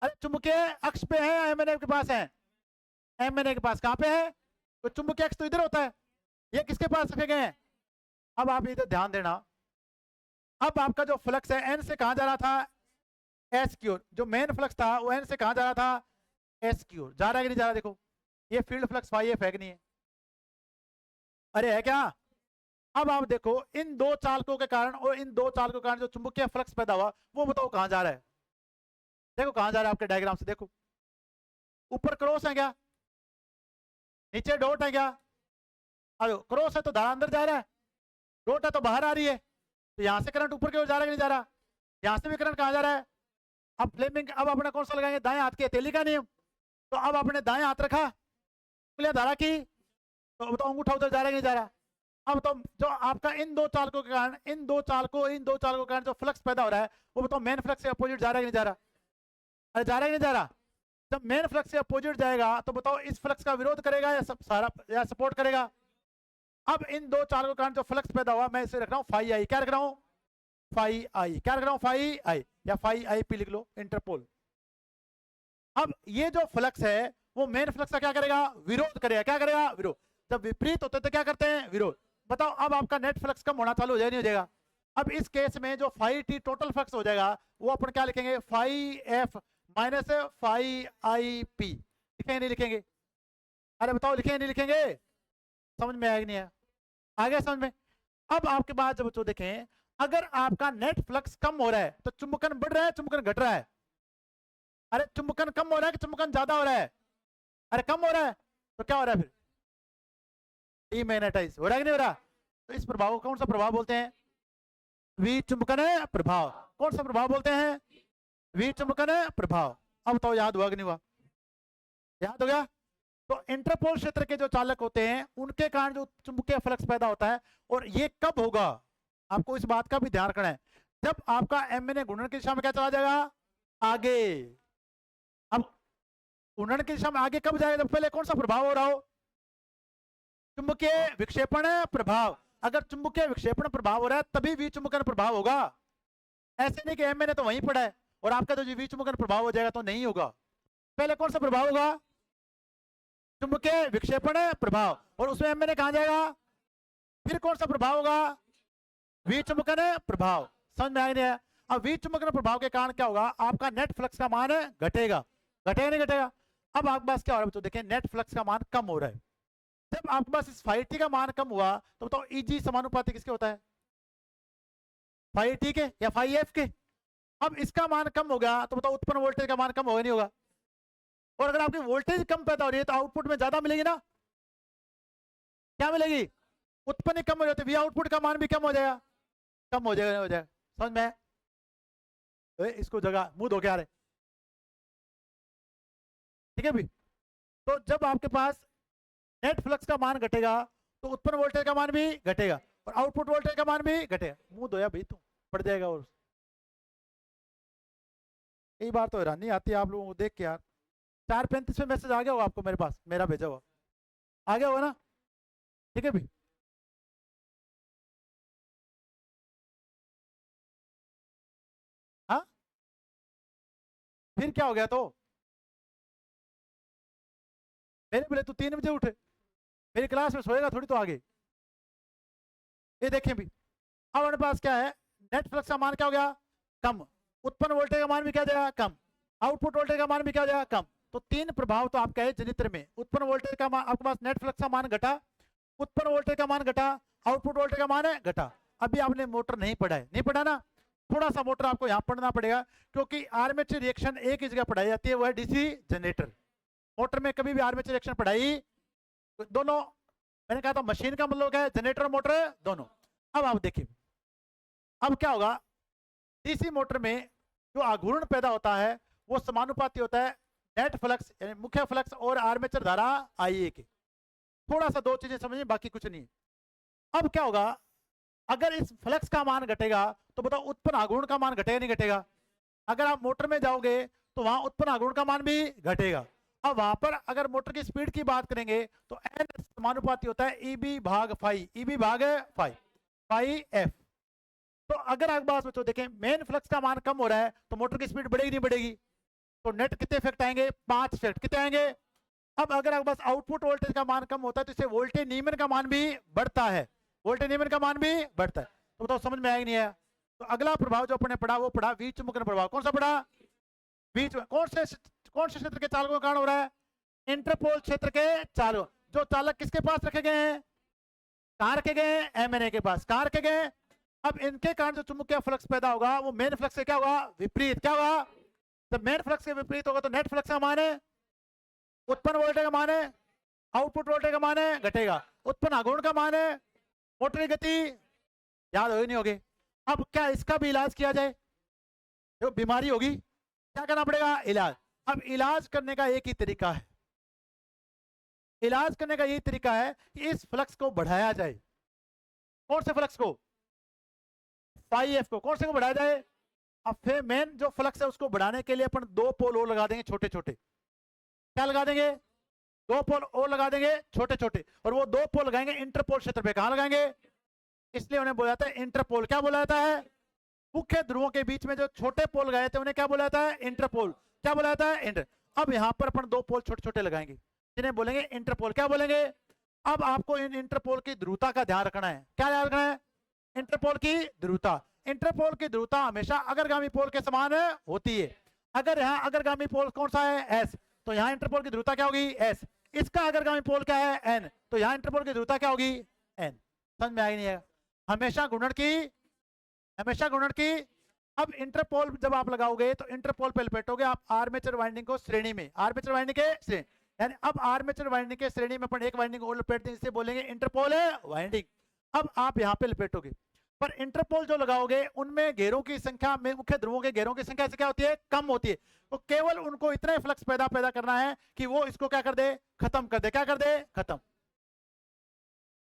S1: अरे चुंबकीय अक्ष पे है, एमएनए के पास है? एमएनए के पास। कहां पे है? तो चुंबकीय अक्ष तो इधर होता है, ये किसके पास रखे गए हैं? अब आप इधर ध्यान देना, अब आपका जो फ्लक्स है एन से कहां जा रहा था? एस की ओर। जो मेन फ्लक्स था वो एन से कहां जा रहा था? एस की ओर। जा रहा है कि नहीं जा रहा? देखो ये फील्ड फ्लक्स फाई एफ है कि नहीं है? अरे है क्या? अब आप देखो इन दो चालकों के कारण और इन दो चालकों के कारण जो चुंबकीय फ्लक्स पैदा हुआ वो बताओ कहां जा रहा है? देखो कहां जा रहा है आपके डायग्राम से देखो, ऊपर क्रॉस है क्या? नीचे डॉट है क्या? अरे क्रॉस है तो धारा अंदर जा रहा है, डॉट है तो बाहर आ रही है, तो यहां से करंट ऊपर की ओर जा रहा है कि नहीं जा रहा? यहां से भी करंट कहां जा रहा है? अब फ्लेमिंग अब अपने कौन सा लगाएंगे? दाएं हाथ के हथेली का नियम। तो अब आपने दाएं हाथ रखा, धारा की, तो बताओ अंगूठा उधर जा रहा है कि नहीं जा रहा? अब तो जो आपका इन दो चालकों के कारण इन दो चालकों के कारण जो फ्लक्स पैदा हो रहा है वो बताओ मेन फ्लक्स से अपोजिट जा रहा है कि नहीं जा रहा? अरे जा रहा है कि नहीं जा रहा? जब मेन फ्लक्स से अपोजिट जाएगा तो बताओ इस फ्लक्स का विरोध करेगा या सपोर्ट करेगा? अब इन दो चालकों के कारण जो फ्लक्स पैदा हुआ मैं इसे रख रहा हूँ फाई आई। क्या रख रहा हूँ? फाई आई। क्या रख रहा हूँ? फाई आई या फाई आई पी लिख लो, इंटरपोल। अब ये जो फ्लक्स है वो मेन फ्लक्स का क्या करेगा? विरोध करेगा। क्या करेगा? विरोध। जब विपरीत होते तो क्या करते हैं? विरोध। बताओ अब आपका नेट फ्लक्स कम होना चालू हो जाएगा नहीं हो जाएगा? अब इस केस में जो फाई टी टोटल फ्लक्स हो जाएगा वो अपन क्या लिखेंगे? Phi F minus phi I P. लिखेंगे नहीं लिखेंगे? अरे बताओ लिखेंगे नहीं लिखेंगे? समझ में आएगा नहीं है? आगे समझ में? अब आपके बाद जब बच्चों देखें अगर आपका नेट फ्लक्स कम हो रहा है तो चुंबकन बढ़ रहा है, चुंबकन घट रहा है? अरे चुंबकन कम हो रहा है कि चुंबकन ज्यादा हो रहा है? अरे कम हो रहा है, तो क्या हो रहा है फिर? डीमैग्नेटाइज हो रहा है कि नहीं हो रहा? तो इस प्रभाव को कौन सा प्रभाव बोलते हैं? विचुंबकन प्रभाव। कौन सा प्रभाव बोलते हैं? विचुंबकन प्रभाव। अब तो याद हुआ कि नहीं हुआ? याद हो गया? तो इंटरपोल क्षेत्र के जो चालक होते हैं उनके कारण जो चुंबकीय फ्लक्स पैदा होता है, और ये कब होगा आपको इस बात का भी ध्यान रखना है, जब आपका एमएनए घूर्णन की दिशा में क्या चला जाएगा? आगे। अब घूर्णन की दिशा में आगे कब जाएगा? जब पहले कौन सा प्रभाव हो रहा हो? चुंबकीय विक्षेपण प्रभाव। अगर चुंबकीय विक्षेपण प्रभाव हो रहा है तभी विचुंबकन प्रभाव होगा। ऐसे नहीं कि एम मैंने तो वहीं पढ़ा है और आपका तो विचुंबकन प्रभाव हो जाएगा, तो नहीं होगा। पहले कौन सा प्रभाव होगा? चुंबकीय विक्षेपण प्रभाव, और उसमें एम मैंने कहा जाएगा। फिर कौन सा प्रभाव होगा? विचुंबकन प्रभाव। समझ में आ गया? अब विचुंबकन प्रभाव के कारण क्या होगा? आपका नेट फ्लक्स का मान घटेगा। घटेगा नहीं घटेगा? अब आपके पास क्या हो रहा है? तो देखें, नेट फ्लक्स का मान कम हो रहा है। जब आपके पास इस फाई टी का मान कम हुआ तो बताओ ईजी समानुपाती किसके होता है? फाई टी के या फाई एफ के? अब इसका मान कम हो गया तो बताओ उत्पन्न वोल्टेज का मान कम होगा नहीं होगा? और अगर आपकी वोल्टेज कम पैदा हो रही है तो आउटपुट में ज्यादा मिलेगी ना? क्या मिलेगी? उत्पन्न कम हो जाती है, आउटपुट का मान भी कम हो जाएगा। कम हो जाएगा, हो जाएगा। समझ में? इसको जगह मुंह धो के आ रहे, ठीक है भी। तो जब आपके पास नेट फ्लक्स का मान घटेगा तो उत्पन्न वोल्टेज का मान भी घटेगा और आउटपुट वोल्टेज का मान भी घटेगा। मुंह धोया भाई, तू पड़ जाएगा। और कई बार तो हैरानी आती है आप लोगों को देख के यार। 4:35 में मैसेज आ गया होगा आपको मेरे पास, मेरा भेजा हुआ आ गया होगा ना? ठीक है भी। हाँ, फिर क्या हो गया? तो मेरे बोले तू 3 बजे उठे, मेरी क्लास में सोएगा थोड़ी तो आगे। ये देखें भी, अब हमारे पास क्या है? नेट फ्लक्स का मान क्या हो गया? कम। उत्पन्न वोल्टेज का मान भी क्या हो जाएगा? कम। आउटपुट वोल्टेज का मान भी क्या हो जाएगा? कम। तो 3 प्रभाव तो आपका है जनित्र में। उत्पन्न वोल्टेज का मान, आपके पास नेट फ्लक्स का मान घटा, उत्पन्न वोल्टेज का मान घटा, आउटपुट वोल्टेज का मान है घटा। अभी आपने मोटर नहीं पढ़ा है, नहीं पढ़ा ना? थोड़ा सा मोटर आपको यहाँ पढ़ना पड़ेगा, क्योंकि आर्मेचर रिएक्शन एक ही जगह पढ़ाई जाती है, वो है डीसी जनरेटर। मोटर में कभी भी आर्मेचर रिएक्शन पढ़ाई दोनों, मैंने कहा था मशीन का मतलब है जनरेटर मोटर दोनों। अब आप देखिए, अब क्या होगा? डीसी मोटर में जो आघूर्ण पैदा होता है वो समानुपाती होता है नेट फ्लक्स यानी मुख्य फ्लक्स और आर्मेचर धारा आईए के। थोड़ा सा दो चीजें समझिए, बाकी कुछ नहीं। अब क्या होगा? अगर इस फ्लक्स का मान घटेगा तो बताओ उत्पन्न आघूर्ण का मान घटेगा नहीं घटेगा? अगर आप मोटर में जाओगे तो वहां उत्पन्न आघूर्ण का मान भी घटेगा। अब वहां पर अगर मोटर की स्पीड की बात करेंगे तो एन समानुपाती होता है ईबी भाग फाई, ईबी भाग फाई, फाई एफ। तो अगर आपके पास बच्चों देखें मेन फ्लक्स का मान कम हो रहा है तो मोटर की स्पीड बढ़ेगी नहीं बढ़ेगी? तो नेट कितने इफेक्ट आएंगे? 5 इफेक्ट। कितने आएंगे? अब अगर आपके पास आउटपुट वोल्टेज का मान कम होता है तो इससे वोल्टेज नियमन का मान भी बढ़ता है, वोल्टेज नियमन का मान भी बढ़ता है। तो बताओ समझ में आएगा नहीं आया? तो अगला प्रभाव जो अपने पढ़ा वो पढ़ा विचुंबकन प्रभाव। कौन सा पढ़ा? बीच में कौन से क्षेत्र के चालकों के कारण हो रहा है? इंटरपोल क्षेत्र के चालक। जो चालक किसके पास रखे गए हैं? कहाँ रखे गए हैं? एमएनए के पास। कहाँ रखे गए? अब इनके कारण जो चुंबकीय फ्लक्स पैदा होगा वो मेन फ्लक्स से क्या होगा? विपरीत। क्या होगा? जब मेन फ्लक्स के विपरीत होगा तो नेट फ्लक्स का मान है, उत्पन्न वोल्टेज का मान है, आउटपुट वोल्टेज का मान है घटेगा, उत्पन्न आघूर्ण का मान है, मोटर की गति याद होगी नहीं होगी? अब क्या इसका भी इलाज किया जाए? जो बीमारी होगी क्या करना पड़ेगा? इलाज। अब इलाज करने का एक ही तरीका है, इलाज करने का यही तरीका है कि इस फ्लक्स को बढ़ाया जाए। कौन से फ्लक्स को? फाई एफ को। कौन से को बढ़ाया जाए? अब फिर मेन जो फ्लक्स है उसको बढ़ाने के लिए अपन 2 पोल और लगा देंगे छोटे छोटे। क्या लगा देंगे? 2 पोल और लगा देंगे छोटे छोटे, और वो 2 पोल लगाएंगे इंटरपोल क्षेत्र पे। कहां लगाएंगे? इसलिए उन्हें बोला जाता है इंटरपोल। क्या बोला जाता है? मुख्य ध्रुवों के बीच में जो छोटे पोल गए थे उन्हें क्या बोला जाता है? इंटरपोल। क्या बोला जाता है? इंटर। अब यहां पर अपन 2 पोल छोटे छोटे लगाएंगे जिन्हें बोलेंगे इंटरपोल। क्या बोलेंगे? अब आपको इन इंटरपोल की ध्रुवता का ध्यान रखना है। क्या ध्यान रखना है? इंटरपोल की ध्रुवता। इंटरपोल की ध्रुवता हमेशा अग्रगामी पोल के समान होती है। अगर यहाँ अग्रगामी पोल कौन सा है? एस, तो यहाँ इंटरपोल की ध्रुवता क्या होगी? एस। इसका अग्रगामी पोल क्या है? एन, तो यहाँ इंटरपोल की ध्रुवता क्या होगी? एन। समझ में आई नहीं है? हमेशा गुणन की, हमेशा गुणन की। अब इंटरपोल जब आप लगाओगे तो इंटरपोल पे लपेटोगे आप आर्मेचर वाइंडिंग को श्रेणी में, आर्मेचर वाइंडिंग के श्रेणी, यानी अब आर्मेचर वाइंडिंग के श्रेणी में अपन एक वाइंडिंग और लपेट देंगे, इसे बोलेंगे इंटरपोल वाइंडिंग। अब आप यहाँ पे लपेटोगे, पर इंटरपोल जो लगाओगे उनमें घेरों की संख्या में, मुख्य ध्रुवों के घेरों की संख्या से क्या होती है? कम होती है। तो केवल उनको इतना फ्लक्स पैदा करना है कि वो इसको क्या कर दे? खत्म कर दे। क्या कर दे? खत्म।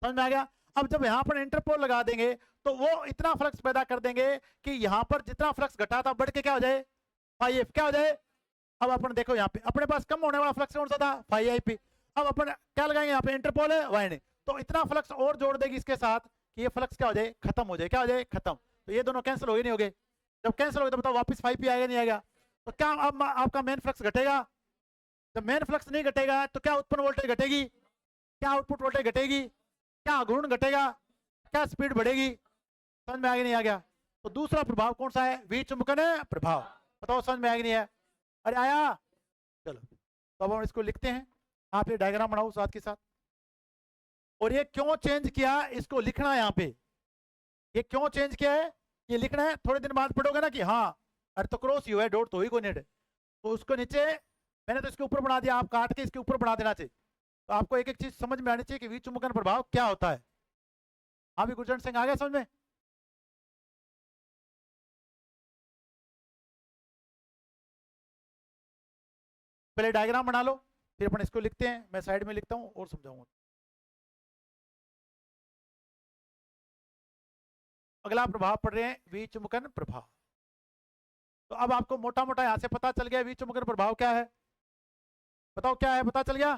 S1: समझ में आ गया? अब जब यहां पर इंटरपोल लगा देंगे तो वो इतना फ्लक्स पैदा कर देंगे कि यहां पर जितना फ्लक्स घटा था बढ़ के क्या हो जाए? फाई एफ क्या हो जाए। अब अपन देखो यहाँ पे अपने पास कम होने वाला फ्लक्स कौन सा था, फाई आई पी। अब अपन क्या लगाएंगे यहाँ पे, इंटरपोल है वाइंडिंग, तो इतना फ्लक्स और जोड़ देगी इसके साथ कि ये फ्लक्स क्या हो जाए, खत्म हो जाए। क्या हो जाए, खत्म। तो ये दोनों कैंसिल हो गए नहीं हो गए। जब कैंसिल हो गए तो बताओ वापस फाई पी आएगा नहीं आएगा। तो क्या अब आपका मेन फ्लक्स घटेगा। जब मेन फ्लक्स नहीं घटेगा तो क्या उत्पन्न वोल्टेज घटेगी, क्या आउटपुट वोल्टेज घटेगी, क्या घूर्ण घटेगा, क्या स्पीड बढ़ेगी। समझ में आ गया नहीं आ गया। तो दूसरा प्रभाव कौन सा है, विचुंबकन प्रभाव। बताओ समझ में आ गया नहीं है। अरे आया। चलो तो अब हम इसको लिखते हैं। आप ये डायग्राम बनाओ साथ के साथ। और ये क्यों चेंज किया इसको लिखना है यहाँ पे। ये क्यों चेंज किया है ये लिखना है। थोड़े दिन बाद पढ़ोगे ना कि हाँ अर्थ तो क्रॉस ही हुआ है, डॉट तो ही को नेट, तो उसको नीचे मैंने तो इसके ऊपर बना दिया, आप काट के इसके ऊपर बना देना चाहिए। तो आपको एक एक चीज समझ में आनी चाहिए कि विचुंबकन प्रभाव क्या होता है। अभी गुरजन सिंह आ गया समझ में। पहले डायग्राम बना लो फिर अपन इसको लिखते हैं। मैं साइड में लिखता हूँ और समझाऊंगा। अगला प्रभाव पढ़ रहे हैं विचुंबकन प्रभाव। तो अब आपको मोटा मोटा यहां से पता चल गया विचुंबकन प्रभाव क्या है। बताओ क्या है, पता चल गया।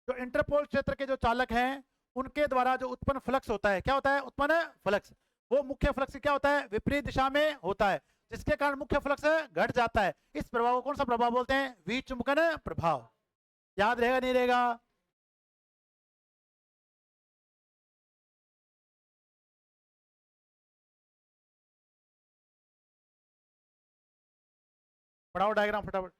S1: जो इंटरपोल क्षेत्र के जो चालक हैं उनके द्वारा जो उत्पन्न फ्लक्स होता है, क्या होता है उत्पन्न फ्लक्स, वो मुख्य फ्लक्स क्या होता है, विपरीत दिशा में होता है, जिसके कारण मुख्य फ्लक्स घट जाता है। इस प्रभाव को कौन सा प्रभाव बोलते हैं, विचुंबकन प्रभाव। याद रहेगा नहीं रहेगा। पढ़ाओ डायग्राम फटाफट।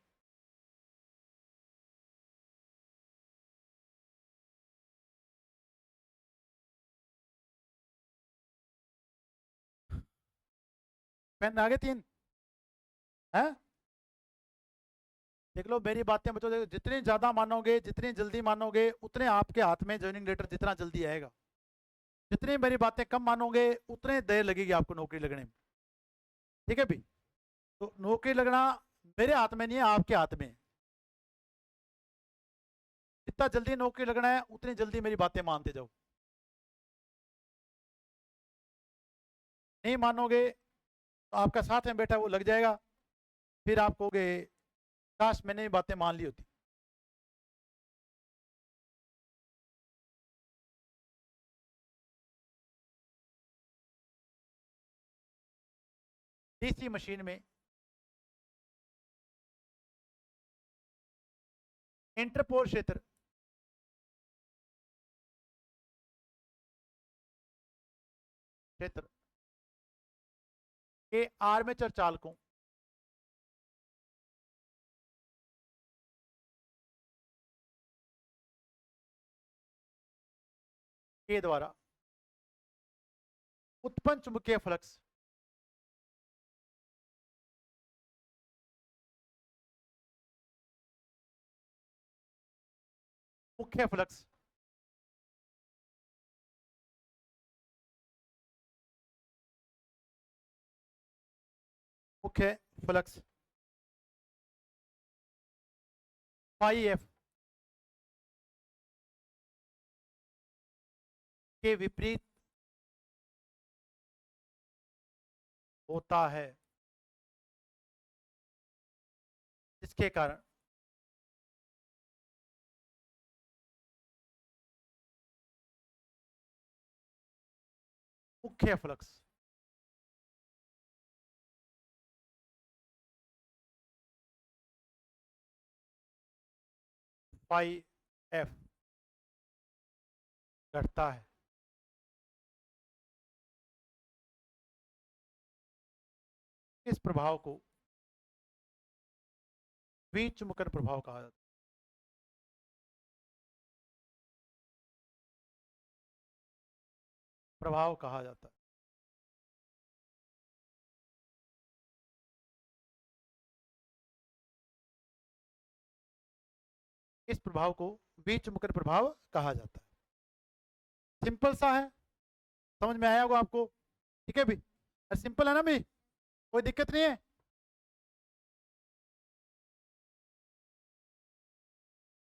S1: पेन आगे 3 है। देख लो मेरी बातें बच्चों, देखो जितनी ज्यादा मानोगे जितनी जल्दी मानोगे उतने आपके हाथ में ज्वाइनिंग लेटर जितना जल्दी आएगा। जितनी मेरी बातें कम मानोगे उतने देर लगेगी आपको नौकरी लगने में। ठीक है भी। तो नौकरी लगना मेरे हाथ में नहीं है, आपके हाथ में है। जितना जल्दी नौकरी लगना है उतनी जल्दी मेरी बातें मानते जाओ। नहीं मानोगे तो आपका साथ में बैठा वो लग जाएगा, फिर आप कहोगे काश मैंने ये बातें मान ली होती। डीसी मशीन में इंटरपोल क्षेत्र के आर्मेचर चालकों के द्वारा उत्पन्न चुंबकीय फ्लक्स मुख्य फ्लक्स फाई एफ के विपरीत होता है, जिसके कारण मुख्य फ्लक्स फाई एफ घटता है। इस प्रभाव को विचुंबकन प्रभाव कहा जाता है। प्रभाव कहा जाता है। इस प्रभाव को विचुंबकन प्रभाव कहा जाता है। सिंपल सा है, समझ में आया होगा आपको। ठीक है भी, सिंपल है ना भी, कोई दिक्कत नहीं है।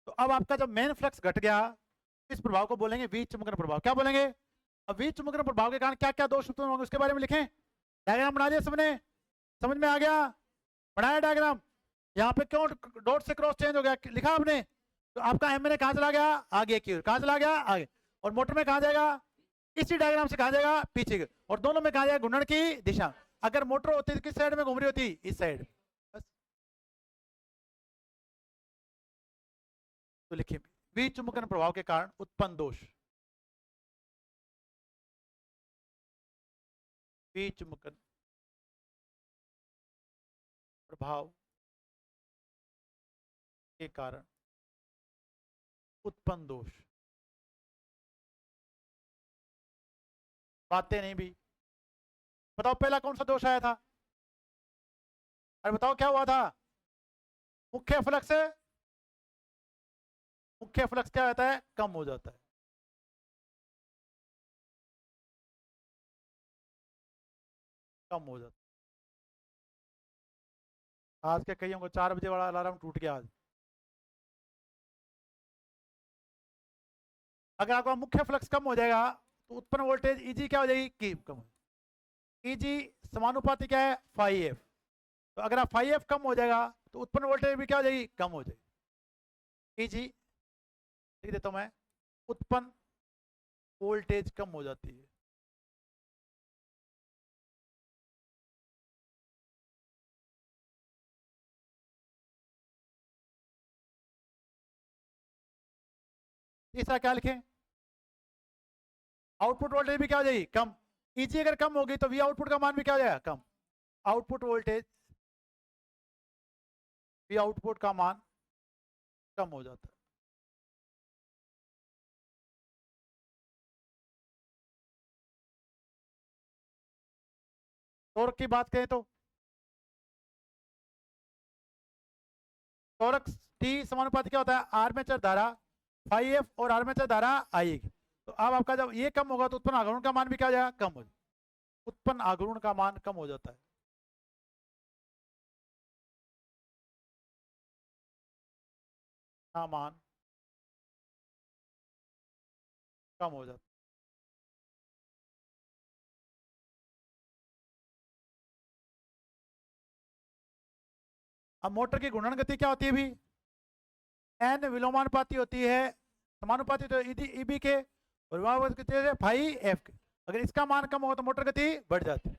S1: तो अब आपका जब मेन फ्लक्स घट गया इस प्रभाव को बोलेंगे विचुंबकन प्रभाव। क्या बोलेंगे, अब विचुंबकन प्रभाव के कारण क्या क्या दोष उत्पन्न होंगे उसके बारे में लिखें। डायग्राम बना दिया सबने, समझ में आ गया। बनाया डायग्राम। यहाँ पे क्यों डॉट से क्रॉस चेंज हो गया, लिखा आपने? तो आपका एम कहाँ चला गया, आगे की ओर। कहाँ चला गया, आगे। और मोटर में कहाँ जाएगा, इसी डायग्राम से कहाँ जाएगा, पीछे की। और दोनों में कहाँ जाएगा, घूर्णन की दिशा। अगर मोटर होती तो किस साइड में घूम रही होती, इस साइड। बस। तो लिखिए, विचुंबकन प्रभाव के कारण उत्पन्न दोष। विचुंबकन प्रभाव के कारण उत्पन्न दोष। बातें नहीं भी। बताओ पहला कौन सा दोष आया था? अरे बताओ क्या हुआ था? मुख्य फ्लक्स है। मुख्य फ्लक्स क्या होता है, कम हो जाता है। कम हो जाता है। आज के कईयों को 4 बजे वाला अलार्म टूट गया आज। अगर आपका मुख्य फ्लक्स कम हो जाएगा तो उत्पन्न वोल्टेज ईजी क्या हो जाएगी, की कम। ईजी समानुपाती क्या है, फाई एफ। तो अगर आप फाई एफ कम हो जाएगा तो उत्पन्न वोल्टेज भी क्या हो जाएगी, कम हो जाएगी। ईजी लिख देता हूं मैं, उत्पन्न वोल्टेज कम हो जाती है। तीसरा क्या लिखें, आउटपुट वोल्टेज भी क्या हो जाएगी, कम। ईजी अगर कम होगी तो वी आउटपुट का मान भी क्या हो जाएगा, कम। आउटपुट वोल्टेज, वी आउटपुट का मान कम हो जाता है। टॉर्क की बात करें तो टॉर्क टी समानुपाती क्या होता है, आर्मेचर धारा फाई एफ और आर्मेचर धारा आएगी। तो अब आपका जब ये कम होगा तो उत्पन्न आघूर्ण का मान भी क्या हो जाएगा, कम हो जाएगा। उत्पन्न आघूर्ण का मान कम हो जाता है। का मान कम हो जाता है। अब मोटर की घूर्णन गति क्या होती है भी, एन विलोमानुपाती होती है, समानुपाती तो ईबी के, और विलोमानुपाती फाई एफ के। अगर इसका मान कम होगा तो मोटर गति बढ़ जाती है।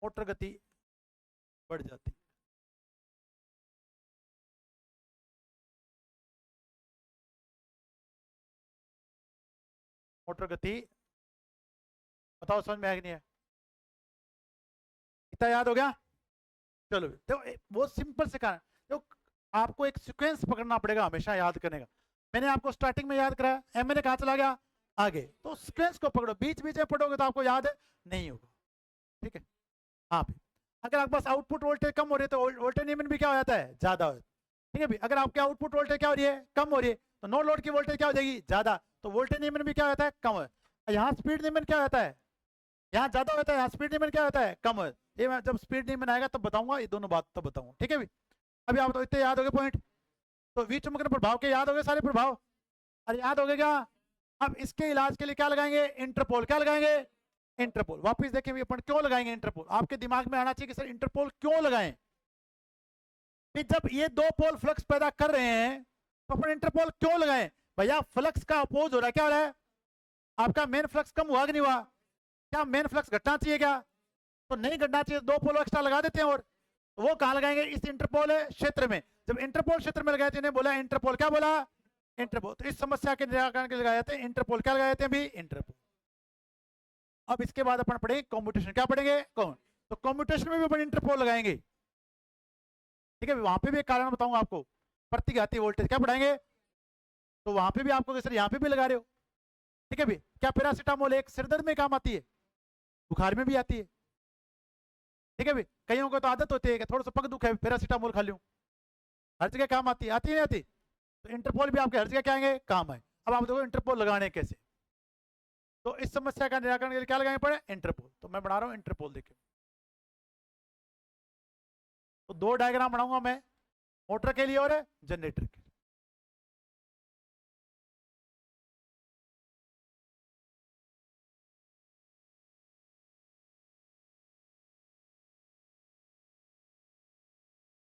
S1: मोटर गति बढ़ जाती है। मोटर गति, बताओ समझ में आया कि नहीं है? इतना याद हो गया? चलो तो बहुत सिंपल से कारण। तो आपको एक सीक्वेंस पकड़ना पड़ेगा हमेशा याद करने का। मैंने आपको स्टार्टिंग में याद कराया, एम मैंने कहा चला गया, आगे। तो सीक्वेंस को पकड़ो, बीच बीच में पढ़ोगे तो आपको याद नहीं होगा। ठीक है। हाँ भाई, अगर आपके पास आउटपुट वोल्टेज कम हो रही है तो वोल्टेज नियमन भी क्या हो जाता है, ज्यादा हो। ठीक है भाई, अगर आपके आउटपुट वोल्टेज क्या हो रही है, कम हो रही है, तो नो लोड की वोल्टेज क्या हो जाएगी, ज्यादा। तो वोल्टेज नियमन भी क्या होता है, कम हो। यहाँ स्पीड नियमन क्या होता है, यहाँ ज्यादा होता है, यहाँ स्पीड नियमन क्या होता है, कम हो। ये मैं जब स्पीड नियमन आएगा तब बताऊंगा, ये दोनों बात तब बताऊंगा। ठीक है भाई, अभी आप तो इतने याद हो गए पॉइंट। तो विचुंबकन प्रभाव के याद हो गए सारे प्रभाव। अरे याद हो गए क्या? अब इसके इलाज के लिए क्या लगाएंगे, इंटरपोल। क्या लगाएंगे, इंटरपोल। वापस देखें भी अपन क्यों लगाएंगे इंटरपोल, आपके दिमाग में आना चाहिए कि सर इंटरपोल क्यों लगाएं। कि जब ये दो पोल फ्लक्स पैदा कर रहे हैं तो अपन इंटरपोल क्यों लगाएं। भैया फ्लक्स का अपोज हो रहा है, क्या हो रहा है, आपका मेन फ्लक्स कम हुआ कि नहीं हुआ, क्या मेन फ्लक्स घटना चाहिए क्या, तो नहीं घटना चाहिए, दो पोल एक्स्ट्रा लगा देते हैं। और तो वो कहाँ लगाएंगे, इस इंटरपोल क्षेत्र में। जब इंटरपोल क्षेत्र में लगाए तो इन्हें बोला इंटरपोल, क्या बोला, इंटरपोल। तो इस समस्या के निराकरण के लिए लगाए जाते हैं इंटरपोल। क्या लगाए जाते हैं भी, इंटरपोल। अब इसके बाद अपन पढ़ेंगे कॉम्यूटेशन। क्या पढ़ेंगे, कौन। तो कॉम्यूटेशन में भी अपन इंटरपोल लगाएंगे। ठीक है, वहां पे भी एक कारण बताऊंगा आपको, प्रतिघाती वोल्टेज क्या पढ़ाएंगे। तो वहां पे भी आपको सर यहाँ पे भी लगा रहे हो। ठीक है भी, क्या पैरासीटामोल एक सिरदर्द में काम आती है, बुखार में भी आती है। ठीक है भी, कईयों को तो आदत होती है कि थोड़ा सा पग दुख है पैरासीटामोल खा लूं, हर जगह काम आती है, आती नहीं आती। तो इंटरपोल भी आपके हर जगह क्या आएंगे, काम है। अब आप देखो इंटरपोल लगाने कैसे। तो इस समस्या का निराकरण के लिए क्या लगाने पड़े, इंटरपोल। तो मैं बना रहा हूँ इंटरपोल, देखिए। तो दो डायग्राम बनाऊंगा मैं, मोटर के लिए और जनरेटर के लिए।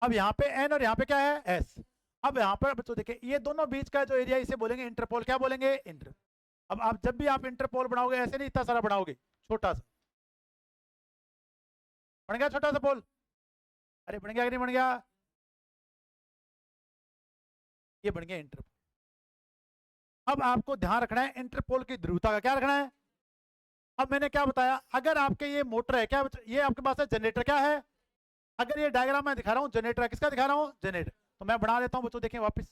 S1: अब यहाँ पे एन और यहाँ पे क्या है एस। अब यहाँ पर बच्चों देखिए ये दोनों बीच का जो एरिया इसे बोलेंगे इंटरपोल। क्या बोलेंगे? इंटर। अब आप जब भी आप इंटरपोल बनाओगे ऐसे नहीं इतना सारा बनाओगे, छोटा सा बन गया, छोटा सा पोल। अरे बन गया कि नहीं बन गया? ये बन गया इंटरपोल। अब आपको ध्यान रखना है इंटरपोल की ध्रुवता का क्या रखना है। अब मैंने क्या बताया, अगर आपके ये मोटर है, क्या ये आपके पास है जनरेटर, क्या है? अगर ये डायग्राम मैं दिखा रहा हूँ जनरेटर है, किसका दिखा रहा हूँ? जनरेटर। तो मैं बना देता हूँ बच्चों, देखें वापस।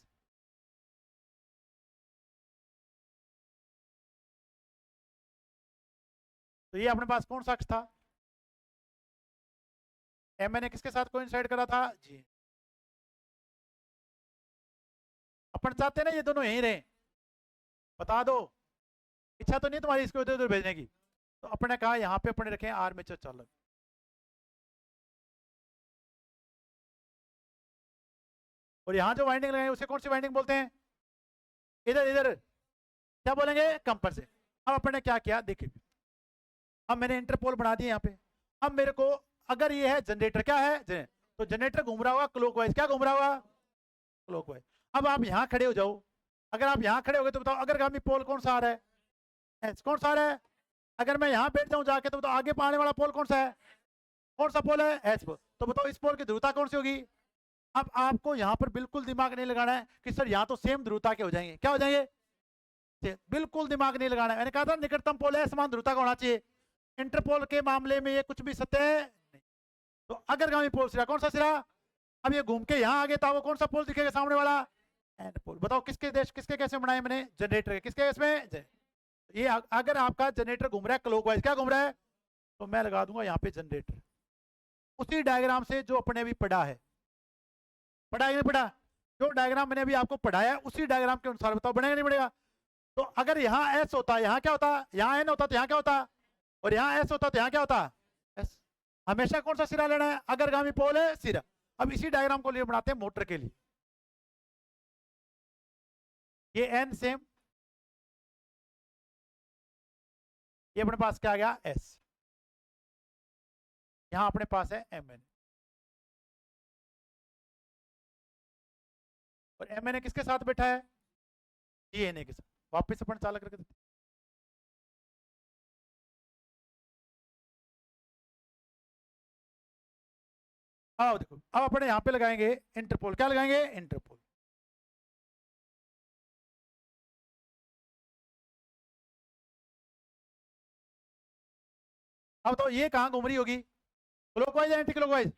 S1: तो ये अपने पास कौन सा अक्ष था? एम मैंने किसके साथ कोइंसाइड करा था? जी। अपन चाहते हैं ना ये दोनों यहीं रहे, बता दो, इच्छा तो नहीं तुम्हारी इसको इधर उधर भेजने की। तो अपने कहा यहाँ पे अपने रखे आर्मेचर चालक। और यहाँ जो वाइंडिंग लगाई उसे कौन सी वाइंडिंग बोलते हैं? इधर इधर क्या बोलेंगे? कंपनसेट। अब अपने क्या किया देखिए, अब मैंने इंटरपोल बना दिया यहाँ पे। अब मेरे को अगर ये है जनरेटर, क्या है तो जनरेटर घूम रहा होगा क्लॉकवाइज। क्या घूम रहा होगा? क्लॉकवाइज। अब आप यहाँ खड़े हो जाओ, अगर आप यहाँ खड़े हो गए तो बताओ अग्रगामी पोल कौन सा आ रहा है? एच। कौन सा आ रहा है? अगर मैं यहाँ बैठ जाऊँ जाके तो बताओ आगे पाने वाला पोल कौन सा है? कौन सा पोल है? एच पोल। तो बताओ इस पोल की ध्रुवता कौन सी होगी? अब आपको यहाँ पर बिल्कुल दिमाग नहीं लगाना है कि सर यहाँ तो सेम ध्रुवता के हो जाएंगे। क्या हो जाएंगे? बिल्कुल दिमाग नहीं लगाना है। मैंने कहा था निकटतम पोल है, समान ध्रुवता का होना चाहिए। इंटरपोल के मामले में ये कुछ भी सत्य है नहीं। तो अग्रगामी पोल सिरा कौन सा सिरा? अब ये घूम के यहाँ आगे था, वो कौन सा पोल दिखेगा सामने वाला? And pole. बताओ किसके देश किसके कैसे बनाए मैंने? जनरेटर के। किसके केस में? ये अगर आपका जनरेटर घूम रहा है क्लॉकवाइज, क्या घूम रहा है? तो मैं लगा दूंगा यहाँ पे जनरेटर, उसी डायग्राम से जो अपने अभी पढ़ा है। पढ़ा है नहीं पढ़ा? जो डायग्राम मैंने अभी आपको पढ़ाया है उसी डायग्राम के अनुसार बताओ बनेगा नहीं बनेगा? तो अगर यहाँ एस होता, यहाँ क्या होता? यहाँ एन होता तो यहाँ क्या होता? और यहाँ एस होता तो यहाँ क्या होता? एस। हमेशा कौन सा सिरा लेना है? अग्रगामी पोल है सिरा। अब इसी डायग्राम को लिए बनाते हैं मोटर के लिए। ये एन सेम, ये अपने पास क्या आ गया? एस। यहां अपने पास है एम एन, और एम एन ए किसके साथ बैठा है? जी एन ए के साथ। वापिस अपन चालक करके देते। अब देखो, अब अपने यहां पे लगाएंगे इंटरपोल। क्या लगाएंगे? इंटरपोल। अब तो ये कहां घूम रही होगी? क्लॉकवाइज या एंटी क्लॉकवाइज?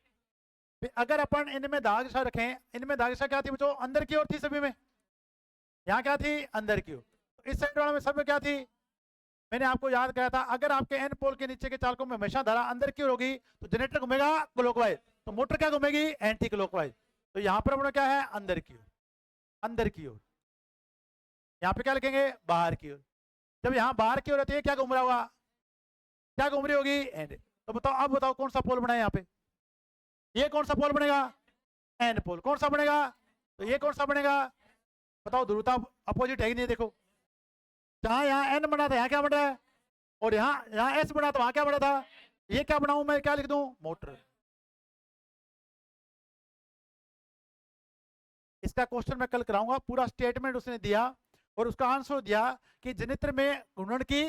S1: अगर अपन इनमें दाग दिशा रखें, इनमें दाग दिशा क्या थी बच्चों? अंदर की ओर थी सभी में। यहाँ क्या थी? अंदर की ओर। इस साइड वाला में सब में क्या थी? मैंने आपको याद कराया था, अगर आपके एन पोल के नीचे के चालकों में हमेशा धारा अंदर की ओर होगी तो जनरेटर घूमेगा क्लॉकवाइज, तो मोटर क्या घूमेगी? Anti clockwise. तो यहाँ पर अपना क्या है? अंदर की ओर। अंदर की ओर। यहाँ पे क्या लिखेंगे? बाहर की ओर। जब यहाँ बाहर की ओर रहती है क्या घूम रहा होगा? क्या घूम रही होगी? एंड। तो बताओ, अब बताओ कौन सा पोल बना है यहाँ पे? ये कौन सा पोल बनेगा? N pole. कौन सा बनेगा? तो ये कौन सा बनेगा? बताओ ध्रुवता अपोजिट है कि नहीं? देखो, जहां यहाँ एन बना था यहाँ क्या बना है, और यहाँ एस बना था वहां क्या बना था? ये क्या बनाऊं मैं? क्या लिख दूं? मोटर। इसका क्वेश्चन मैं कल कराऊंगा। पूरा स्टेटमेंट उसने दिया और उसका आंसर दिया कि जनित्र में घूर्णन की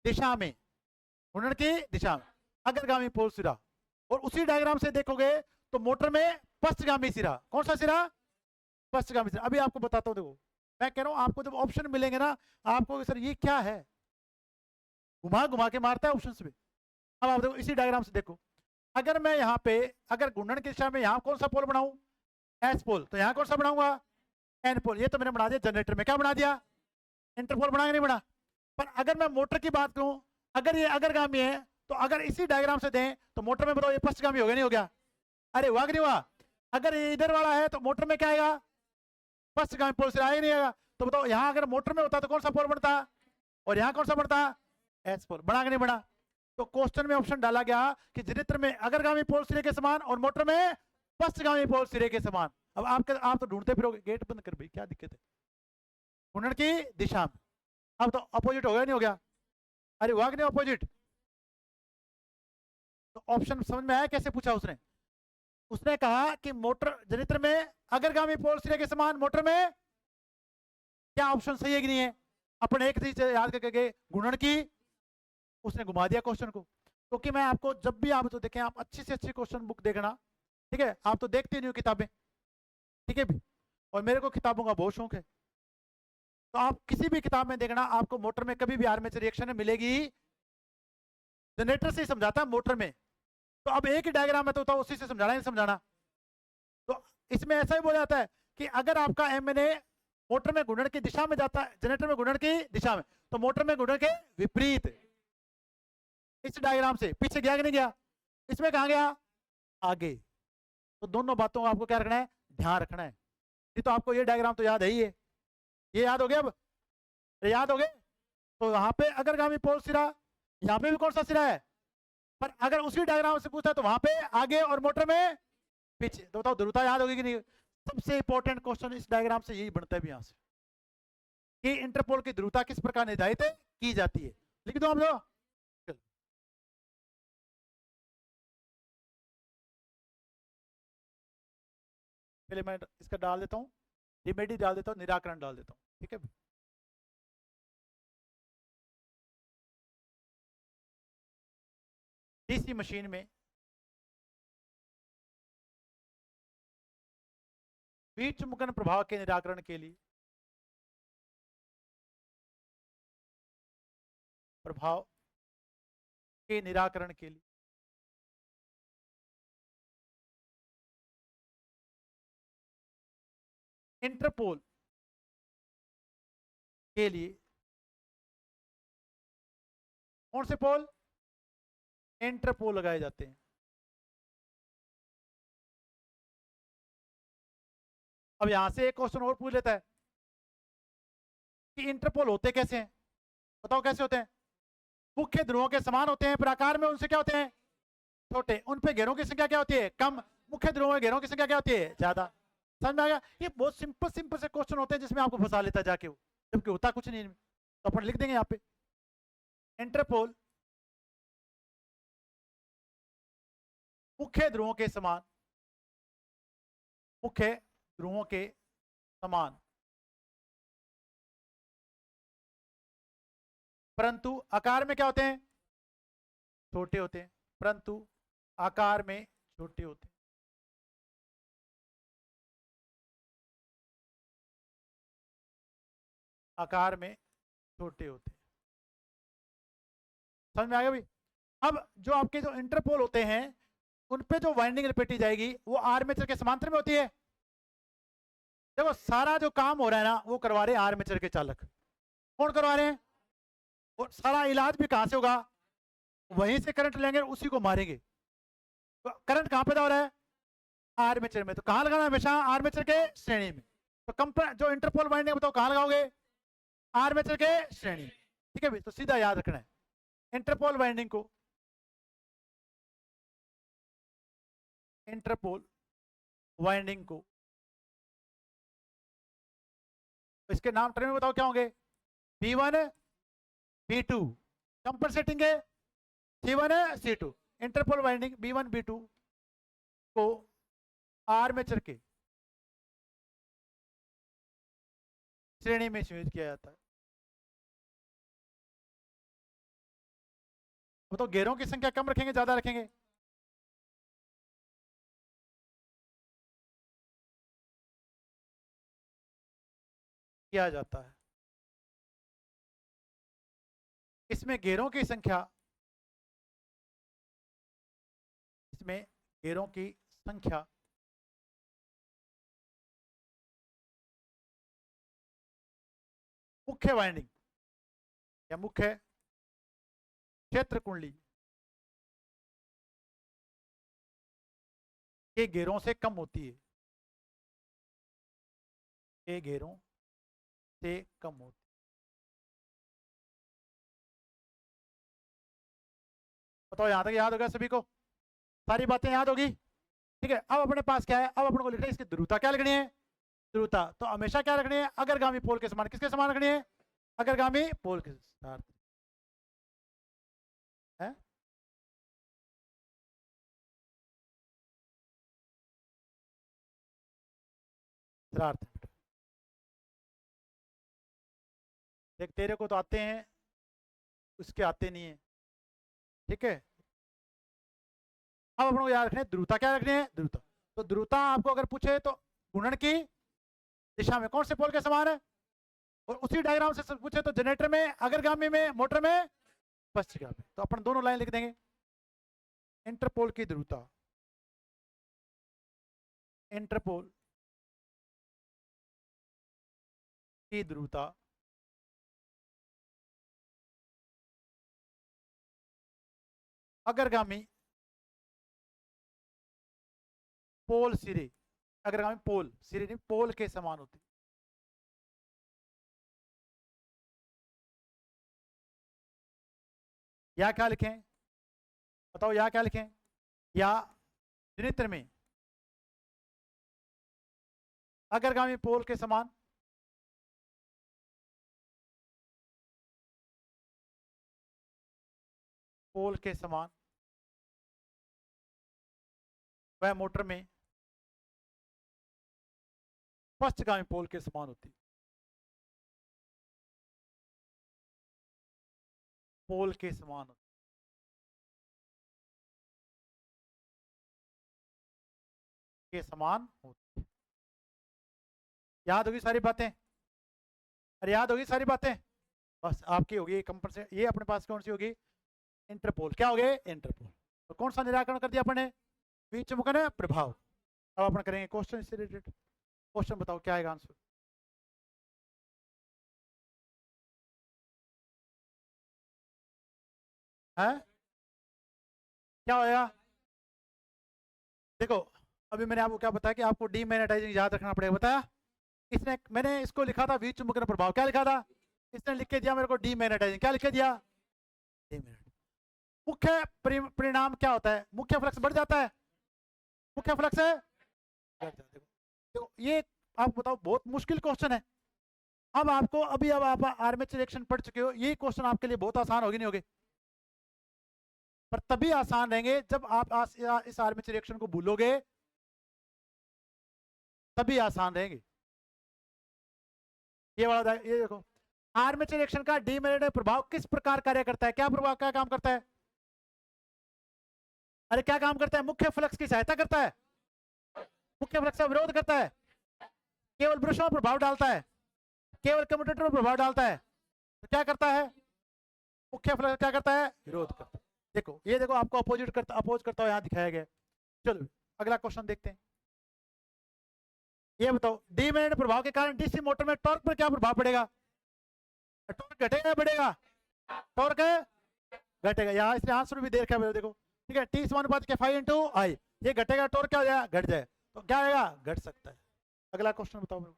S1: दिशा में, घूर्णन की दिशा में अग्रगामी पोल सिरा, और उसी डायग्राम से देखोगे तो मोटर में पश्चगामी सिरा। कौन सा सिरा? पश्चगामी सिरा। अभी आपको बताता हूँ, देखो मैं कह रहा हूँ आपको जब ऑप्शन मिलेंगे ना, आपको सर ये क्या है, घुमा घुमा के मारता है ऑप्शन पे। अब आप देखो इसी डायग्राम से देखो, अगर मैं यहाँ पे अगर घूर्णन की दिशा में यहाँ कौन सा पोल बनाऊं? S pole. तो यहाँ कौन सा बनाऊंगा? N pole. ये तो मैंने बना दिया जनरेटर में। क्या बना दिया? इंटरपोल। बना नहीं बना? पर अगर मैं मोटर की बात करूं, अगर ये अग्रगामी है तो अगर इसी डायग्राम से दें तो मोटर में बताओ ये पश्चगामी हो गया नहीं हो गया? अरे हुआ कि नहीं हुआ? अगर ये इधर वाला है तो मोटर में क्या आएगा? पश्चगामी पोल से आएगा नहीं आएगा? तो बताओ यहाँ अगर मोटर में होता तो कौन सा पोल बनता, और यहाँ कौन सा बनता? S pole. बना कि नहीं बना? तो क्वेश्चन में ऑप्शन डाला गया कि जनित्र में अग्रगामी पोल सिरे के समान और मोटर में पश्चगामी पोल सिरे के समान। अब आप तो ढूंढते फिरोगे, गेट बंद कर भाई, क्या दिक्कत है? घूर्णन की दिशा में। अब तो अपोजिट हो गया नहीं हो गया? अरे हुआ कि नहीं अपोजिट? तो ऑप्शन समझ में आया कैसे पूछा उसने? उसने कहा कि मोटर जनित्र में अग्रगामी पोल सिरे के समान, मोटर में क्या ऑप्शन सही है कि नहीं है। अपन एक चीज याद करके गए, गुणन की, उसने घुमा दिया क्वेश्चन को। क्योंकि मैं आपको जब भी आप तो देखें, आप अच्छी से अच्छी क्वेश्चन बुक देखना, ठीक है, आप तो देखते नहीं हो किताबें, ठीक है भी, और मेरे को किताबों का बहुत शौक है। तो आप किसी भी किताब में देखना, आपको मोटर में कभी भी आर्मेचर रिएक्शन मिलेगी, जनरेटर से ही समझाता है मोटर में। तो अब एक ही डायग्राम है तो उसी से समझाना, नहीं समझाना। तो इसमें ऐसा ही बोला जाता है कि अगर आपका एमएनए मोटर में घूर्णन की दिशा में जाता है, जनरेटर में घूर्णन की दिशा में, तो मोटर में घूर्णन के विपरीत। इस डायग्राम से पीछे गया कि नहीं गया, इसमें कहा गया आगे। तो दोनों बातों को आपको क्या रखना है, ध्यान रखना है। ये तो आपको ये डायग्राम तो याद है ही है, ये याद हो गया। अब याद हो गए। तो यहाँ पे अग्रगामी पोल सिरा, यहाँ पे भी कौन सा सिरा है, पर अगर उसी डायग्राम से पूछता है तो वहां पे आगे और मोटर में पीछे। तो बताओ ध्रुवता याद होगी कि नहीं। सबसे इंपॉर्टेंट क्वेश्चन इस डायग्राम से यही बनता है भी यहाँ से, कि इंटरपोल की ध्रुवता किस प्रकार निर्धारित की जाती है। लिख दो हम लोग। पहले मैं इसका डाल देता हूँ, रिमेडी डाल देता हूँ, निराकरण डाल देता हूँ, ठीक है। डीसी मशीन में बीच चुंबकन प्रभाव के निराकरण के लिए प्रभाव के निराकरण के लिए इंटरपोल के लिए कौन से पोल, इंटरपोल लगाए जाते हैं। अब यहां से एक क्वेश्चन और पूछ लेता है कि इंटरपोल होते कैसे हैं, बताओ कैसे होते हैं। मुख्य ध्रुवों के समान होते हैं, पर आकार में उनसे क्या होते हैं, छोटे। उन पे घेरों की संख्या क्या होती है, कम। मुख्य ध्रुवों में घेरों की संख्या क्या होती है, ज्यादा। समझ में आ गया। ये बहुत सिंपल सिंपल से क्वेश्चन होते हैं जिसमें आपको फंसा लेता है जाके वो, जबकि होता कुछ नहीं। तो अपन लिख देंगे यहाँ पे इंटरपोल मुख्य ध्रुवों के समान, मुख्य ध्रुवों के समान, परंतु आकार में क्या होते हैं, छोटे होते हैं। परंतु आकार में छोटे होते हैं। आकार में छोटे होते हैं। समझ में आ गया भाई। अब जो आपके जो इंटरपोल होते हैं, उन पे जो वाइंडिंग लपेटी जाएगी वो आर्मेचर के समांतर में होती है। देखो सारा जो काम हो रहा है ना, वो करवा रहे हैं आर्मेचर के चालक। कौन करवा रहे हैं, और सारा इलाज भी कहां से होगा, वहीं से करंट लेंगे, उसी को मारेंगे। तो करंट कहां पैदा हो रहा है, आर्मेचर में। तो कहां लगाना है, हमेशा आर्मेचर के श्रेणी में। तो कंपन जो इंटरपोल वाइंडिंग बताओ कहां लगाओगे, आर्मेचर के श्रेणी। ठीक है भाई, तो सीधा याद रखना है इंटरपोल वाइंडिंग को, इंटरपोल वाइंडिंग को। तो इसके नाम टर्म में बताओ क्या होंगे, P1 P2, कंपनसेटिंग है C1 C2। Interpole winding B1 B2 को आर्मेचर के श्रेणी में संयोजित किया जाता है। तो घेरों की संख्या कम रखेंगे ज्यादा रखेंगे, किया जाता है। इसमें घेरों की संख्या, इसमें घेरों की संख्या मुख्य वाइंडिंग या मुख्य क्षेत्र कुंडली के घेरों से कम होती है, के घेरों से कम होती है। बताओ यहां तक याद होगा सभी को, सारी बातें याद होगी। ठीक है, अब अपने पास क्या है, अब अपने को लिखना है इसकी ध्रुवता क्या लिखनी है। ध्रुवता तो हमेशा क्या रखनी है, अग्रगामी पोल के समान। किसके समान रखनी है, अग्रगामी पोल के साथ है। शरारत। देख तेरे को तो आते हैं, उसके आते नहीं है, ठीक है। अब अपन को याद रखने ध्रुवता, क्या रखनी है, ध्रुवता। तो ध्रुवता आपको अगर पूछे तो घूर्णन की दिशा में कौन से पोल के समान है, और उसी डायग्राम से पूछे तो जनरेटर में, अग्रगामी में, मोटर में, पश्चिमगामी। तो अपन दोनों लाइन लिख देंगे। इंटरपोल की ध्रुवता, इंटरपोल की ध्रुवता अग्रगामी पोल सिरे, अग्रगामी पोल सिरे नहीं, पोल के समान होती। या क्या लिखें, बताओ या क्या लिखें, या जनरेटर में अग्रगामी पोल के समान, पोल के समान, वह मोटर में पश्चिमगामी पोल के समान होती। पोल के समान होती, के समान होती। याद होगी सारी बातें, अरे याद होगी सारी बातें, बस आपकी होगी कंपल्सरी। ये अपने पास कौन सी होगी, इंटरपोल। क्या हो गए, इंटरपोल। तो कौन सा निराकरण कर दिया अपने, विचुम्बकन प्रभाव। अब अपन करेंगे क्वेश्चन इससे रिलेटेड। क्वेश्चन बताओ क्या आएगा आंसर। है क्या होगा, देखो अभी मैंने आपको क्या बताया कि आपको डीमैग्नेटाइजिंग याद रखना पड़ेगा। बताया इसने, मैंने इसको लिखा था विचुम्बकन प्रभाव, क्या लिखा था, इसने लिख के दिया मेरे को डीमैग्नेटाइजिंग, क्या लिख के दिया, मुख्य परिणाम क्या होता है, मुख्य फ्लक्स बढ़ जाता है, मुख्य फ्लक्स है बढ़ जाता है। देखो ये आप बताओ बहुत मुश्किल क्वेश्चन है। अब आपको अभी, अब आप आर्मेचर रिएक्शन पढ़ चुके हो, ये क्वेश्चन आपके लिए बहुत आसान होगी, नहीं होगी, पर तभी आसान रहेंगे जब आप इस आर्मेचर रिएक्शन को भूलोगे, तभी आसान रहेंगे। ये वाला ये देखो, आर्मेचर रिएक्शन का डीमैग्नेटाइजिंग प्रभाव किस प्रकार कार्य करता है, क्या प्रभाव, क्या काम करता है, अरे क्या काम करता है, मुख्य फ्लक्स की सहायता करता है, मुख्य फ्लक्स का विरोध करता है, केवल ब्रशों पर प्रभाव डालता है, केवल कम्यूटेटर पर प्रभाव डालता है। तो क्या करता है, मुख्य फ्लक्स क्या करता है, विरोध करता है। देखो ये देखो आपको अपोज करता हुआ यहाँ दिखाया गया। चलो अगला क्वेश्चन देखते हैं। ये बताओ डीमैग्नेटिक प्रभाव के कारण डीसी मोटर में टॉर्क पर क्या प्रभाव पड़ेगा, टॉर्क घटेगा बढ़ेगा, टॉर्क घटेगा। यहाँ इसलिए आंसर भी देखा देखो, ठीक है, टी समानुपात के 5 × I, ये घटेगा, टॉर्क क्या हो जाएगा, घट जाए, तो क्या आएगा, घट सकता है। अगला क्वेश्चन बताओ मेरे को।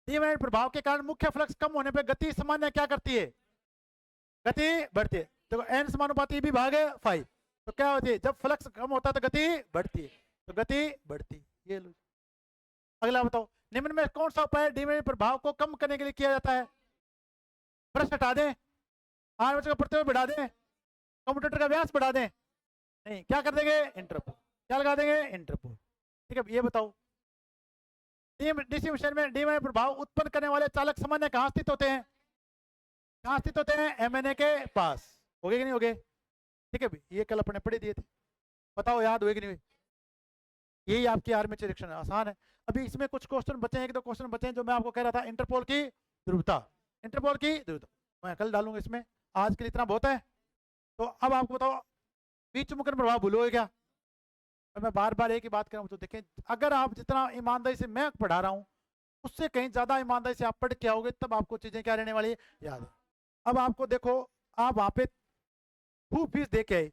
S1: डीमैग्नेटिक प्रभाव के कारण मुख्य फ्लक्स कम होने पर गति सामान्य क्या करती है, गति बढ़ती है। देखो n समानुपाती भी भाग 5, तो क्या होती है, जब फ्लक्स कम होता है तो गति बढ़ती है, तो गति बढ़ती। ये लो। अगला बताओ निम्न में कौन सा उपाय डीमैग्नेटिक प्रभाव को कम करने के लिए किया जाता है, ब्रश हटा दें, आर्मेचर का प्रतिरोध बढ़ा दें, कम्यूटेटर का व्यास बढ़ा दें, नहीं, क्या कर देंगे, इंटरपोल, क्या लगा देंगे, इंटरपोल। ठीक है, ये बताओ डीसी मशीन में डीमैग्नेटिक प्रभाव उत्पन्न करने वाले चालक सामान्य कहाँ स्थित होते हैं, कहाँ स्थित होते हैं, एमएनए के पास। हो गए कि नहीं हो गए, ठीक है भाई, ये कल अपने पढ़े दिए थे, बताओ याद हुए कि नहीं हुए। यही आपकी आर्मेचर रिएक्शन आसान है। अभी इसमें कुछ क्वेश्चन बचे हैं, एक दो क्वेश्चन बचे हैं जो मैं आपको कह रहा था, इंटरपोल की ध्रुवता, इंटरपोल की ध्रुवता मैं कल डालूंगा इसमें, आज के लिए इतना बहुत है। तो अब आपको बताओ विचुम्बकन प्रभाव भूलोगे क्या, और मैं बार बार एक ही बात कर रहा हूँ। तो देखें अगर आप जितना ईमानदारी से मैं पढ़ा रहा हूँ उससे कहीं ज्यादा ईमानदारी से आप पढ़ के आओगे तब आपको चीजें क्या रहने वाली है, याद है। अब आपको देखो आप वहां पे खूब फीस दे के आए,